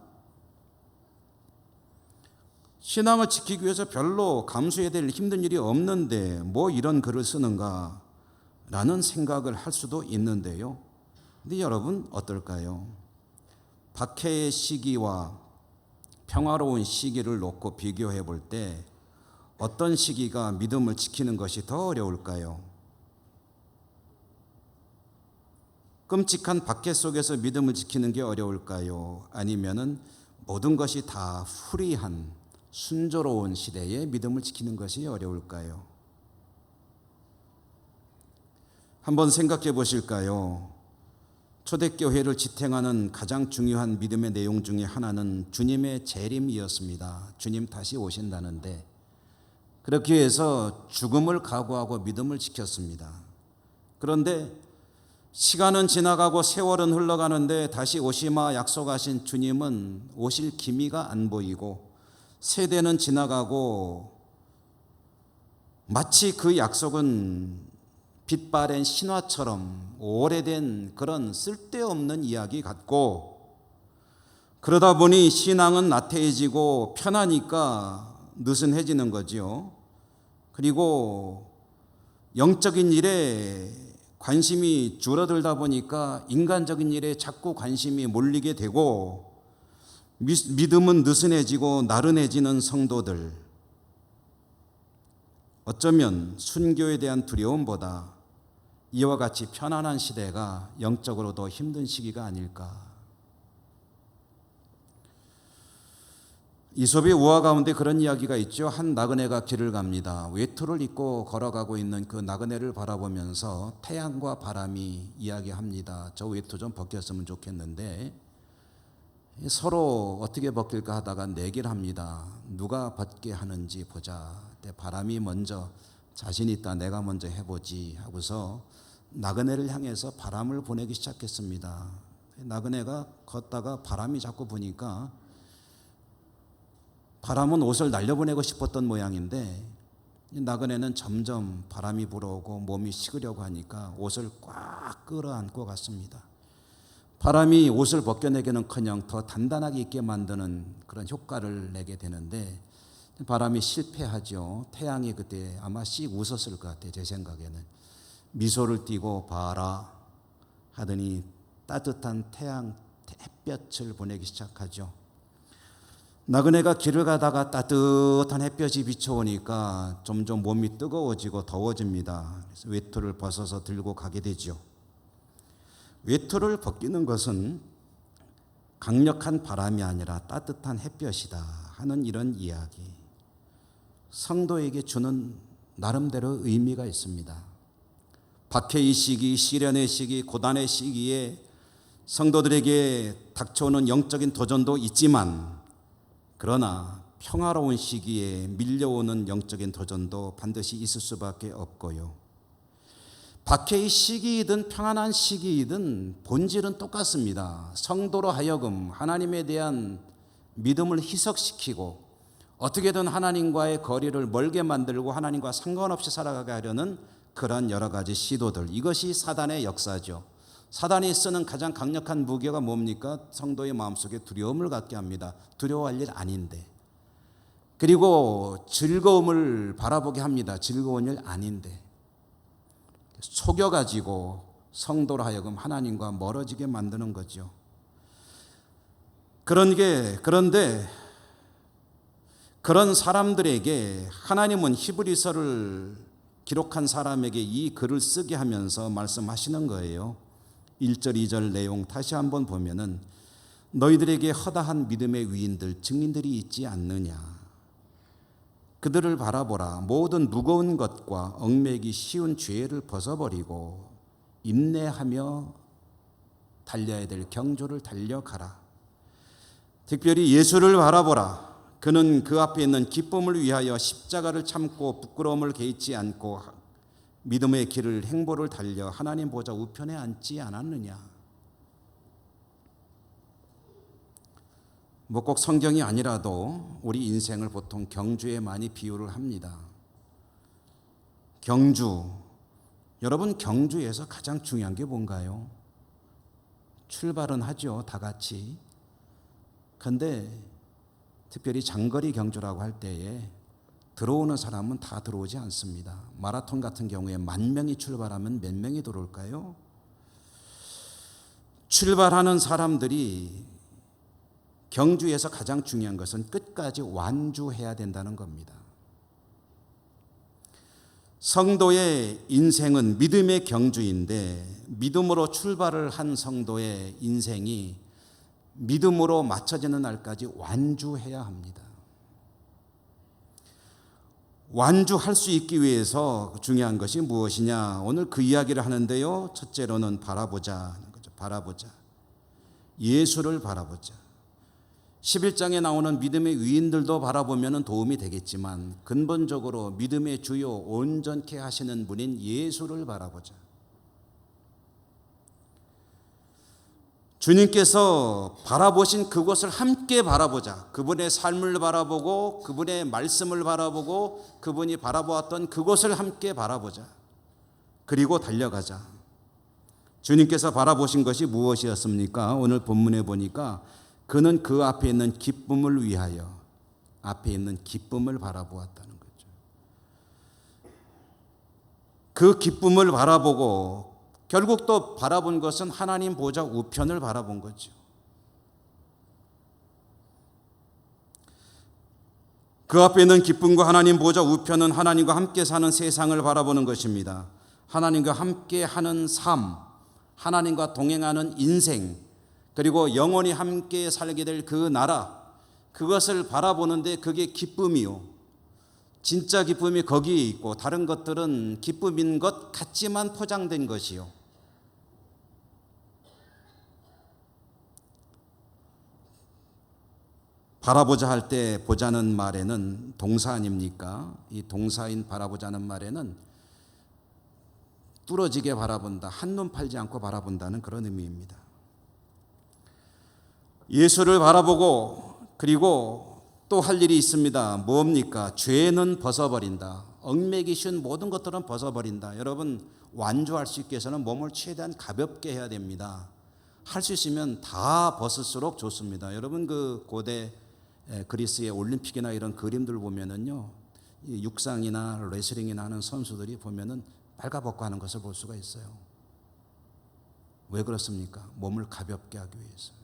Speaker 1: 신앙을 지키기 위해서 별로 감수해야 될 힘든 일이 없는데 뭐 이런 글을 쓰는가? 라는 생각을 할 수도 있는데요. 근데 여러분 어떨까요? 박해의 시기와 평화로운 시기를 놓고 비교해 볼 때 어떤 시기가 믿음을 지키는 것이 더 어려울까요? 끔찍한 박해 속에서 믿음을 지키는 게 어려울까요? 아니면은 모든 것이 다 프리한 순조로운 시대에 믿음을 지키는 것이 어려울까요? 한번 생각해 보실까요? 초대교회를 지탱하는 가장 중요한 믿음의 내용 중에 하나는 주님의 재림이었습니다. 주님 다시 오신다는데 그렇게 해서 죽음을 각오하고 믿음을 지켰습니다. 그런데 시간은 지나가고 세월은 흘러가는데 다시 오시마 약속하신 주님은 오실 기미가 안 보이고 세대는 지나가고 마치 그 약속은 빛바랜 신화처럼 오래된 그런 쓸데없는 이야기 같고 그러다 보니 신앙은 나태해지고 편하니까 느슨해지는 거지요. 그리고 영적인 일에 관심이 줄어들다 보니까 인간적인 일에 자꾸 관심이 몰리게 되고 믿음은 느슨해지고 나른해지는 성도들, 어쩌면 순교에 대한 두려움보다 이와 같이 편안한 시대가 영적으로 더 힘든 시기가 아닐까. 이솝의 우화 가운데 그런 이야기가 있죠. 한 나그네가 길을 갑니다. 외투를 입고 걸어가고 있는 그 나그네를 바라보면서 태양과 바람이 이야기합니다. 저 외투 좀 벗겼으면 좋겠는데 서로 어떻게 벗길까 하다가 내기를 합니다. 누가 벗게 하는지 보자. 바람이 먼저 자신 있다. 내가 먼저 해보지 하고서 나그네를 향해서 바람을 보내기 시작했습니다. 나그네가 걷다가 바람이 자꾸 부니까 바람은 옷을 날려보내고 싶었던 모양인데 나그네는 점점 바람이 불어오고 몸이 식으려고 하니까 옷을 꽉 끌어안고 갔습니다. 바람이 옷을 벗겨내기는커녕 더 단단하게 있게 만드는 그런 효과를 내게 되는데 바람이 실패하죠. 태양이 그때 아마 씩 웃었을 것 같아요. 제 생각에는. 미소를 띠고 봐라 하더니 따뜻한 태양 햇볕을 보내기 시작하죠. 나그네가 길을 가다가 따뜻한 햇볕이 비춰오니까 점점 몸이 뜨거워지고 더워집니다. 그래서 외투를 벗어서 들고 가게 되죠. 외투를 벗기는 것은 강력한 바람이 아니라 따뜻한 햇볕이다 하는 이런 이야기. 성도에게 주는 나름대로 의미가 있습니다. 박해의 시기, 시련의 시기, 고단의 시기에 성도들에게 닥쳐오는 영적인 도전도 있지만 그러나 평화로운 시기에 밀려오는 영적인 도전도 반드시 있을 수밖에 없고요. 박해의 시기이든 평안한 시기이든 본질은 똑같습니다. 성도로 하여금 하나님에 대한 믿음을 희석시키고 어떻게든 하나님과의 거리를 멀게 만들고 하나님과 상관없이 살아가게 하려는 그런 여러 가지 시도들, 이것이 사단의 역사죠. 사단이 쓰는 가장 강력한 무기가 뭡니까? 성도의 마음속에 두려움을 갖게 합니다. 두려워할 일 아닌데. 그리고 즐거움을 바라보게 합니다. 즐거운 일 아닌데. 속여가지고 성도로 하여금 하나님과 멀어지게 만드는 거죠. 그런데 그런 사람들에게 하나님은 히브리서를 기록한 사람에게 이 글을 쓰게 하면서 말씀하시는 거예요. 1절 2절 내용 다시 한번 보면은 너희들에게 허다한 믿음의 위인들 증인들이 있지 않느냐. 그들을 바라보라. 모든 무거운 것과 얽매기 쉬운 죄를 벗어버리고 인내하며 달려야 될 경주를 달려가라. 특별히 예수를 바라보라. 그는 그 앞에 있는 기쁨을 위하여 십자가를 참고 부끄러움을 개의치 않고 믿음의 길을 행보를 달려 하나님 보좌 우편에 앉지 않았느냐. 뭐 꼭 성경이 아니라도 우리 인생을 보통 경주에 많이 비유를 합니다. 경주. 여러분, 경주에서 가장 중요한 게 뭔가요? 출발은 하죠, 다 같이. 그런데 특별히 장거리 경주라고 할 때에 들어오는 사람은 다 들어오지 않습니다. 마라톤 같은 경우에 10,000명이 출발하면 몇 명이 들어올까요? 출발하는 사람들이 경주에서 가장 중요한 것은 끝까지 완주해야 된다는 겁니다. 성도의 인생은 믿음의 경주인데 믿음으로 출발을 한 성도의 인생이 믿음으로 맞춰지는 날까지 완주해야 합니다. 완주할 수 있기 위해서 중요한 것이 무엇이냐? 오늘 그 이야기를 하는데요. 첫째로는 바라보자. 바라보자. 예수를 바라보자. 11장에 나오는 믿음의 위인들도 바라보면 도움이 되겠지만 근본적으로 믿음의 주요 온전케 하시는 분인 예수를 바라보자. 주님께서 바라보신 그곳을 함께 바라보자. 그분의 삶을 바라보고 그분의 말씀을 바라보고 그분이 바라보았던 그곳을 함께 바라보자. 그리고 달려가자. 주님께서 바라보신 것이 무엇이었습니까? 오늘 본문에 보니까 그는 그 앞에 있는 기쁨을 위하여 앞에 있는 기쁨을 바라보았다는 거죠. 그 기쁨을 바라보고 결국 또 바라본 것은 하나님 보좌 우편을 바라본 거죠. 그 앞에 있는 기쁨과 하나님 보좌 우편은 하나님과 함께 사는 세상을 바라보는 것입니다. 하나님과 함께 하는 삶, 하나님과 동행하는 인생, 그리고 영원히 함께 살게 될 그 나라, 그것을 바라보는데 그게 기쁨이요. 진짜 기쁨이 거기에 있고 다른 것들은 기쁨인 것 같지만 포장된 것이요. 바라보자 할 때 보자는 말에는 동사 아닙니까? 이 동사인 바라보자는 말에는 뚫어지게 바라본다, 한눈 팔지 않고 바라본다는 그런 의미입니다. 예수를 바라보고 그리고 또 할 일이 있습니다. 뭡니까? 죄는 벗어버린다. 얽매기 쉬운 모든 것들은 벗어버린다. 여러분, 완주할 수 있게 해서는 몸을 최대한 가볍게 해야 됩니다. 할 수 있으면 다 벗을수록 좋습니다. 여러분, 그 고대 그리스의 올림픽이나 이런 그림들 보면은요, 육상이나 레슬링이나 하는 선수들이 보면은 빨가벗고 하는 것을 볼 수가 있어요. 왜 그렇습니까? 몸을 가볍게 하기 위해서.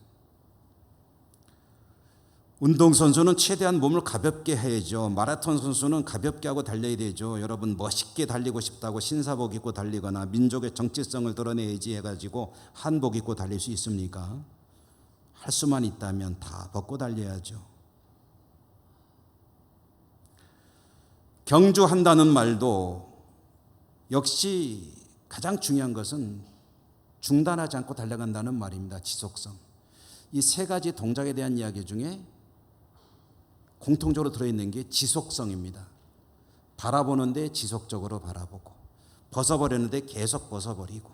Speaker 1: 운동선수는 최대한 몸을 가볍게 해야죠. 마라톤 선수는 가볍게 하고 달려야 되죠. 여러분, 멋있게 달리고 싶다고 신사복 입고 달리거나 민족의 정체성을 드러내야지 해가지고 한복 입고 달릴 수 있습니까? 할 수만 있다면 다 벗고 달려야죠. 경주한다는 말도 역시 가장 중요한 것은 중단하지 않고 달려간다는 말입니다. 지속성. 이 세 가지 동작에 대한 이야기 중에 공통적으로 들어있는 게 지속성입니다. 바라보는데 지속적으로 바라보고, 벗어버리는데 계속 벗어버리고,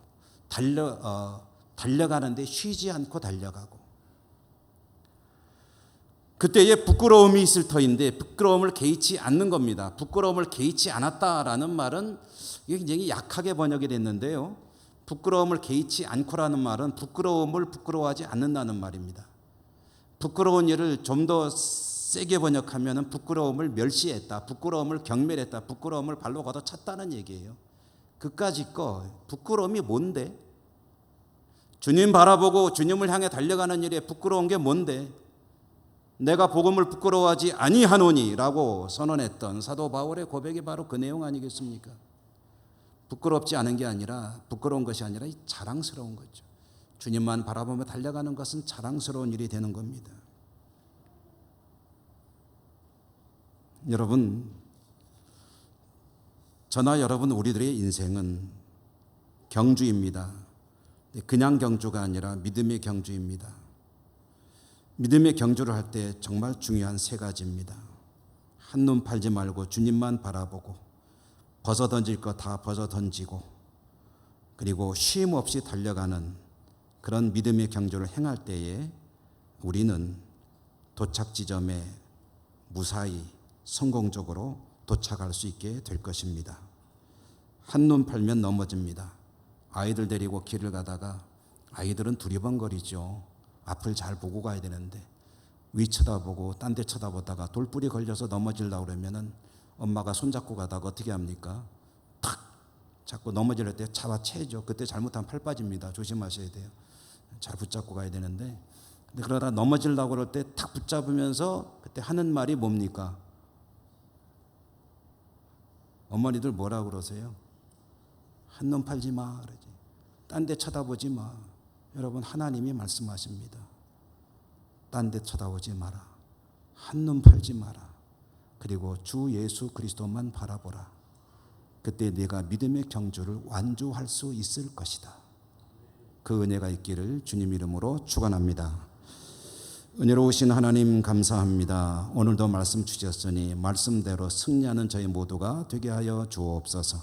Speaker 1: 달려가는데 쉬지 않고 달려가고. 그때에 부끄러움이 있을 터인데 부끄러움을 개의치 않는 겁니다. 부끄러움을 개의치 않았다라는 말은 이게 굉장히 약하게 번역이 됐는데요. 부끄러움을 개의치 않고라는 말은 부끄러움을 부끄러워하지 않는다는 말입니다. 부끄러운 일을 좀 더 세게 번역하면 부끄러움을 멸시했다, 부끄러움을 경멸했다, 부끄러움을 발로 걷어찼다는 얘기예요. 그까짓 거 부끄러움이 뭔데? 주님 바라보고 주님을 향해 달려가는 일에 부끄러운 게 뭔데? 내가 복음을 부끄러워하지 아니하노니라고 선언했던 사도 바울의 고백이 바로 그 내용 아니겠습니까? 부끄럽지 않은 게 아니라, 부끄러운 것이 아니라 자랑스러운 거죠. 주님만 바라보며 달려가는 것은 자랑스러운 일이 되는 겁니다. 여러분, 저나 여러분 우리들의 인생은 경주입니다. 그냥 경주가 아니라 믿음의 경주입니다. 믿음의 경주를 할 때 정말 중요한 세 가지입니다. 한눈 팔지 말고 주님만 바라보고, 벗어 던질 거 다 벗어 던지고, 그리고 쉼 없이 달려가는 그런 믿음의 경주를 행할 때에 우리는 도착 지점에 무사히 성공적으로 도착할 수 있게 될 것입니다. 한눈 팔면 넘어집니다. 아이들 데리고 길을 가다가 아이들은 두리번거리죠. 앞을 잘 보고 가야 되는데 위 쳐다보고 딴 데 쳐다보다가 돌뿌리 걸려서 넘어지려고 그러면은 엄마가 손잡고 가다가 어떻게 합니까? 탁 잡고 넘어질 때 잡아채죠. 그때 잘못하면 팔 빠집니다. 조심하셔야 돼요. 잘 붙잡고 가야 되는데, 그러다 넘어지려고 그럴 때 탁 붙잡으면서 그때 하는 말이 뭡니까? 어머니들 뭐라고 그러세요? 한눈 팔지 마 그러지. 딴 데 쳐다보지 마. 여러분, 하나님이 말씀하십니다. 딴 데 쳐다보지 마라. 한눈 팔지 마라. 그리고 주 예수 그리스도만 바라보라. 그때 네가 믿음의 경주를 완주할 수 있을 것이다. 그 은혜가 있기를 주님 이름으로 축원합니다. 은혜로우신 하나님 감사합니다. 오늘도 말씀 주셨으니 말씀대로 승리하는 저희 모두가 되게 하여 주옵소서.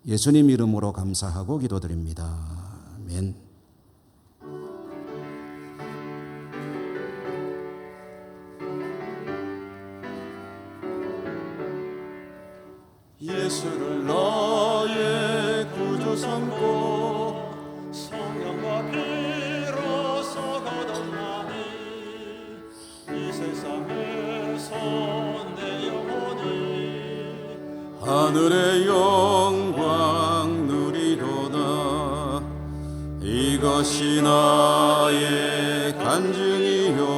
Speaker 1: 예수님 이름으로 감사하고 기도드립니다. 아멘.
Speaker 2: 예수를 나의 구주 삼고
Speaker 4: 성령과 피로서 거듭나니 이 세상에서 내 영혼이
Speaker 2: 하늘의 영광 누리도다. 이것이 나의 간증이요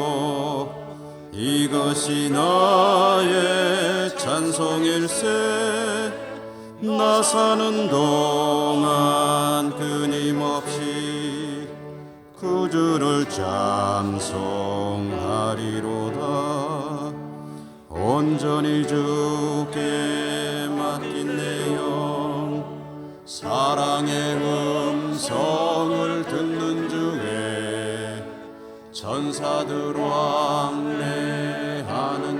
Speaker 2: 이것이 나의 찬송일세. 나 사는 동안 끊임없이 구주를 찬송하리로다. 온전히 주께 맡긴 내 영 사랑의 음성을 듣는 중에 천사들 왕래하는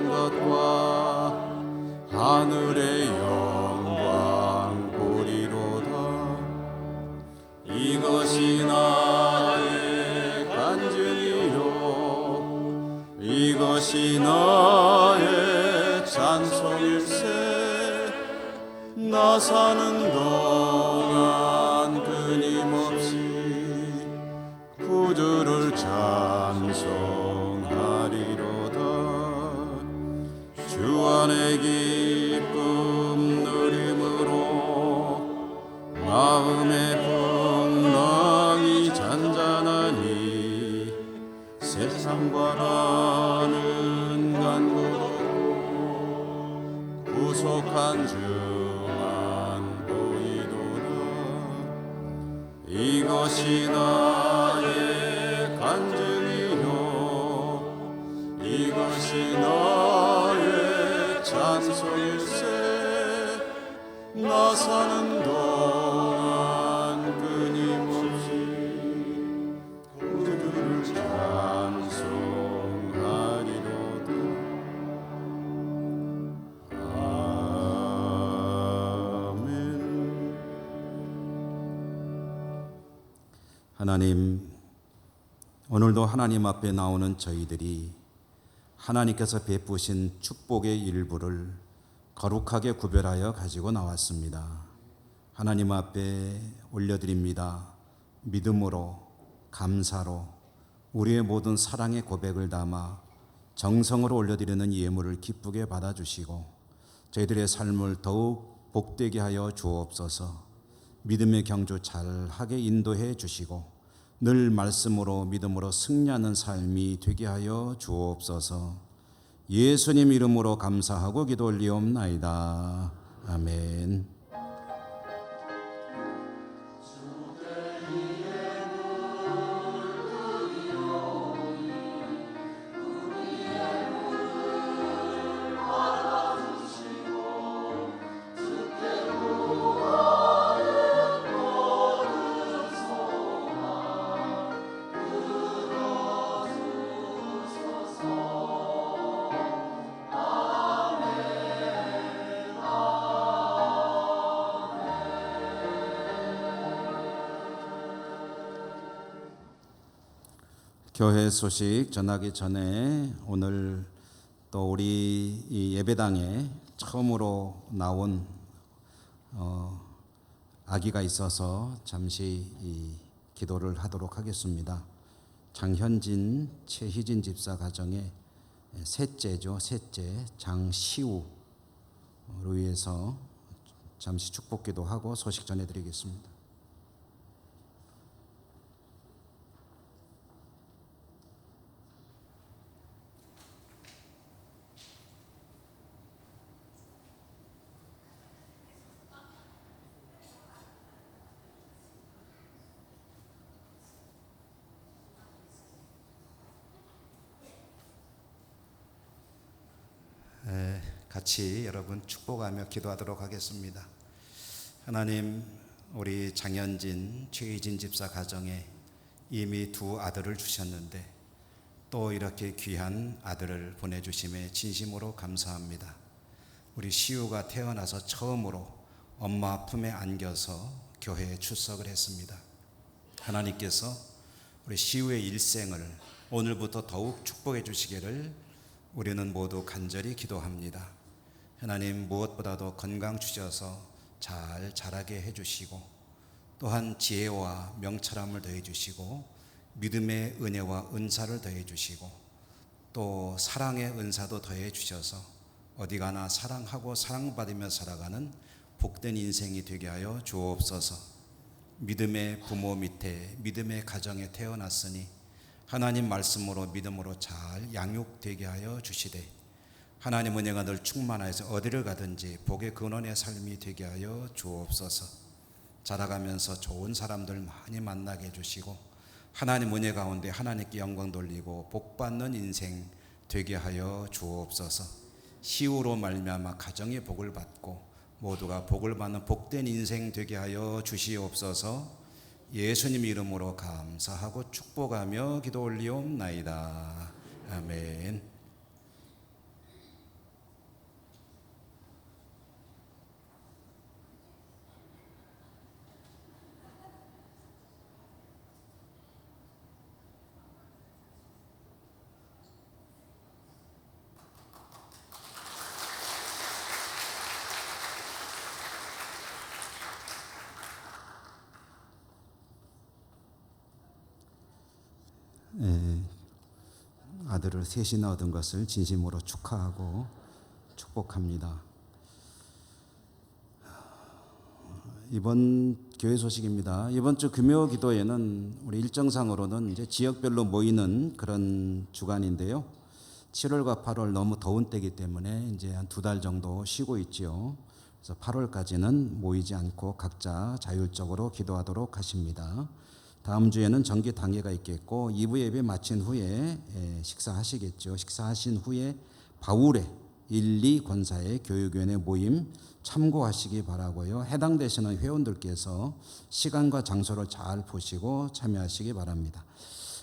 Speaker 2: 것과 하늘의 영광 보리로다. 이것이 나의 간증이요 이것이 나의 찬송일세. 나 사는 동안 끊임없이 구주를 찬송하리로다. 주 안의 기쁨 누림으로 마음의 풍랑이 잔잔하니 세상과 나는 간고도 구속한 주만 보이도다. 이것이 나의 간증이요 이것이 나의 찬송일세. 나 사는 동안 끊임없이 구주를 찬송하리로다. 아멘.
Speaker 1: 하나님, 오늘도 하나님 앞에 나오는 저희들이 하나님께서 베푸신 축복의 일부를 거룩하게 구별하여 가지고 나왔습니다. 하나님 앞에 올려드립니다. 믿음으로, 감사로 우리의 모든 사랑의 고백을 담아 정성으로 올려드리는 예물을 기쁘게 받아주시고 저희들의 삶을 더욱 복되게 하여 주옵소서. 믿음의 경주 잘하게 인도해 주시고 늘 말씀으로 믿음으로 승리하는 삶이 되게 하여 주옵소서. 예수님 이름으로 감사하고 기도 올리옵나이다. 아멘. 교회 소식 전하기 전에 오늘 또 우리 이 예배당에 처음으로 나온 아기가 있어서 잠시 이 기도를 하도록 하겠습니다. 장현진, 최희진 집사 가정의 셋째죠. 셋째 장시우를 위해서 잠시 축복기도 하고 소식 전해드리겠습니다. 같이 여러분 축복하며 기도하도록 하겠습니다. 하나님, 우리 장현진, 최희진 집사 가정에 이미 두 아들을 주셨는데 또 이렇게 귀한 아들을 보내주심에 진심으로 감사합니다. 우리 시우가 태어나서 처음으로 엄마 품에 안겨서 교회에 출석을 했습니다. 하나님께서 우리 시우의 일생을 오늘부터 더욱 축복해 주시기를 우리는 모두 간절히 기도합니다. 하나님, 무엇보다도 건강 주셔서 잘 자라게 해주시고 또한 지혜와 명철함을 더해주시고 믿음의 은혜와 은사를 더해주시고 또 사랑의 은사도 더해주셔서 어디 가나 사랑하고 사랑받으며 살아가는 복된 인생이 되게 하여 주옵소서. 믿음의 부모 밑에 믿음의 가정에 태어났으니 하나님 말씀으로 믿음으로 잘 양육되게 하여 주시되 하나님 은혜가 늘 충만하여서 어디를 가든지 복의 근원의 삶이 되게 하여 주옵소서. 자라가면서 좋은 사람들 많이 만나게 해주시고 하나님 은혜 가운데 하나님께 영광 돌리고 복받는 인생 되게 하여 주옵소서. 시우로 말미암아 가정의 복을 받고 모두가 복을 받는 복된 인생 되게 하여 주시옵소서. 예수님 이름으로 감사하고 축복하며 기도 올리옵나이다. 아멘. 아들을 셋이나 얻은 것을 진심으로 축하하고 축복합니다. 이번 교회 소식입니다. 이번 주 금요 기도회는 우리 일정상으로는 이제 지역별로 모이는 그런 주간인데요. 7월과 8월 너무 더운 때이기 때문에 이제 한 2달 정도 쉬고 있지요. 그래서 8월까지는 모이지 않고 각자 자율적으로 기도하도록 하십니다. 다음 주에는 정기 당회가 있겠고 2부 예배 마친 후에 식사하시겠죠. 식사하신 후에 바울의 1, 2 권사의 교육위원회 모임 참고하시기 바라고요. 해당되시는 회원들께서 시간과 장소를 잘 보시고 참여하시기 바랍니다.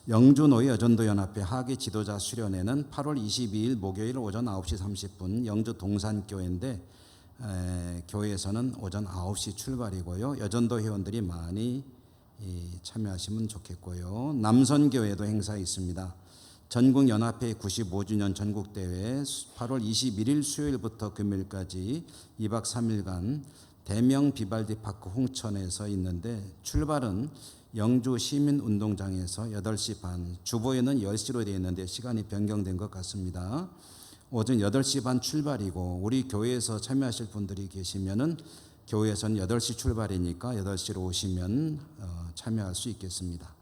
Speaker 1: 영주노예 여전도연합회 하계 지도자 수련회는 8월 22일 목요일 오전 9시 30분 영주 동산교회인데 교회에서는 오전 9시 출발이고요. 여전도 회원들이 많이 참여하시면 좋겠고요. 남선교회도 행사 있습니다. 전국연합회 95주년 전국대회 8월 21일 수요일부터 금요일까지 2박 3일간 대명 비발디파크 홍천에서 있는데 출발은 영주 시민운동장에서 8시 반, 주보에는 10시로 되어 있는데 시간이 변경된 것 같습니다. 오전 8시 반 출발이고 우리 교회에서 참여하실 분들이 계시면은 교회에서는 8시 출발이니까 8시로 오시면 참여할 수 있겠습니다.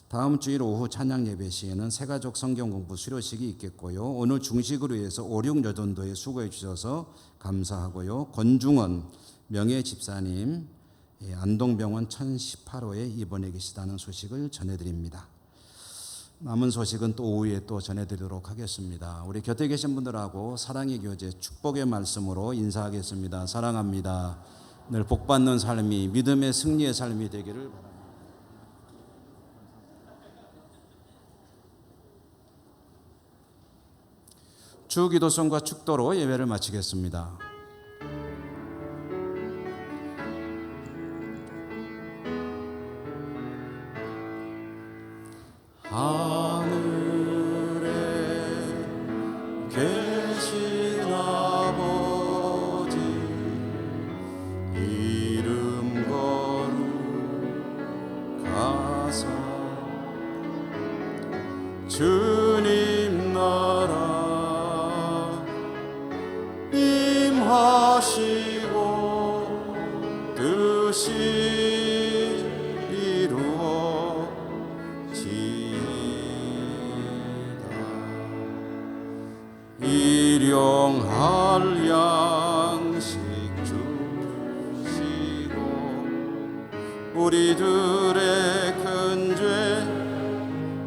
Speaker 1: 다음 주일 오후 찬양 예배 시에는 새가족 성경 공부 수료식이 있겠고요. 오늘 중식으로 해서 5, 6여전도에 수고해 주셔서 감사하고요. 권중원 명예 집사님 안동병원 1018호에 입원해 계시다는 소식을 전해드립니다. 남은 소식은 또 오후에 또 전해드리도록 하겠습니다. 우리 곁에 계신 분들하고 사랑의 교제 축복의 말씀으로 인사하겠습니다. 사랑합니다. 늘 복받는 삶이 믿음의 승리의 삶이 되기를 바랍니다. 주기도성과 축도로 예배를 마치겠습니다.
Speaker 2: 하늘에 계신 아버지 이름 거룩하사 주님 나라 임하시고 뜻이 이루어지이다. 일용할 양식 주시고 우리들의 큰 죄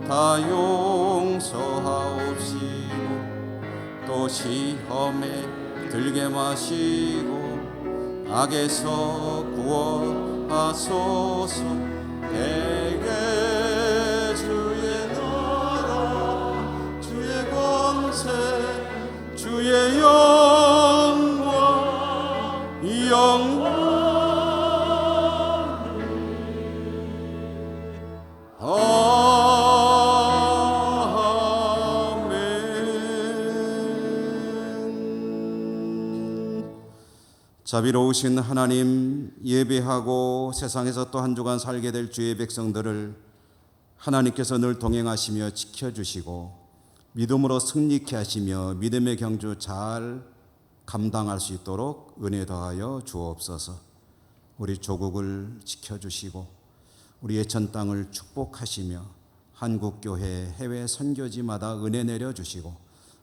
Speaker 2: 다 용서하옵시고 또 시험에 들게 마시고 악에서 구원하소서. 대개 주의 나라 주의 권세 주의 영광
Speaker 1: 자비로우신 하나님, 예배하고 세상에서 또 한 주간 살게 될 주의 백성들을 하나님께서 늘 동행하시며 지켜주시고 믿음으로 승리케 하시며 믿음의 경주 잘 감당할 수 있도록 은혜 더하여 주옵소서. 우리 조국을 지켜주시고 우리 예천 땅을 축복하시며 한국교회 해외 선교지마다 은혜 내려주시고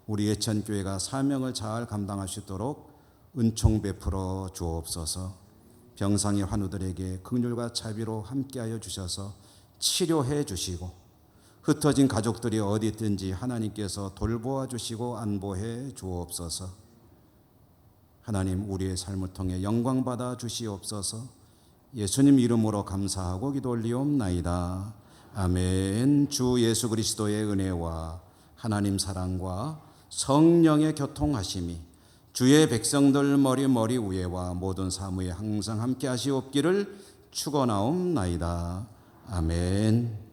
Speaker 1: 우리 예천교회가 사명을 잘 감당할 수 있도록 은총 베풀어 주옵소서. 병상의 환우들에게 긍휼과 자비로 함께하여 주셔서 치료해 주시고 흩어진 가족들이 어디 있든지 하나님께서 돌보아 주시고 안보해 주옵소서. 하나님, 우리의 삶을 통해 영광 받아 주시옵소서. 예수님 이름으로 감사하고 기도 올리옵나이다. 아멘. 주 예수 그리스도의 은혜와 하나님 사랑과 성령의 교통하심이 주의 백성들 머리 위에와 모든 사무에 항상 함께 하시옵기를 축원하옵나이다. 아멘.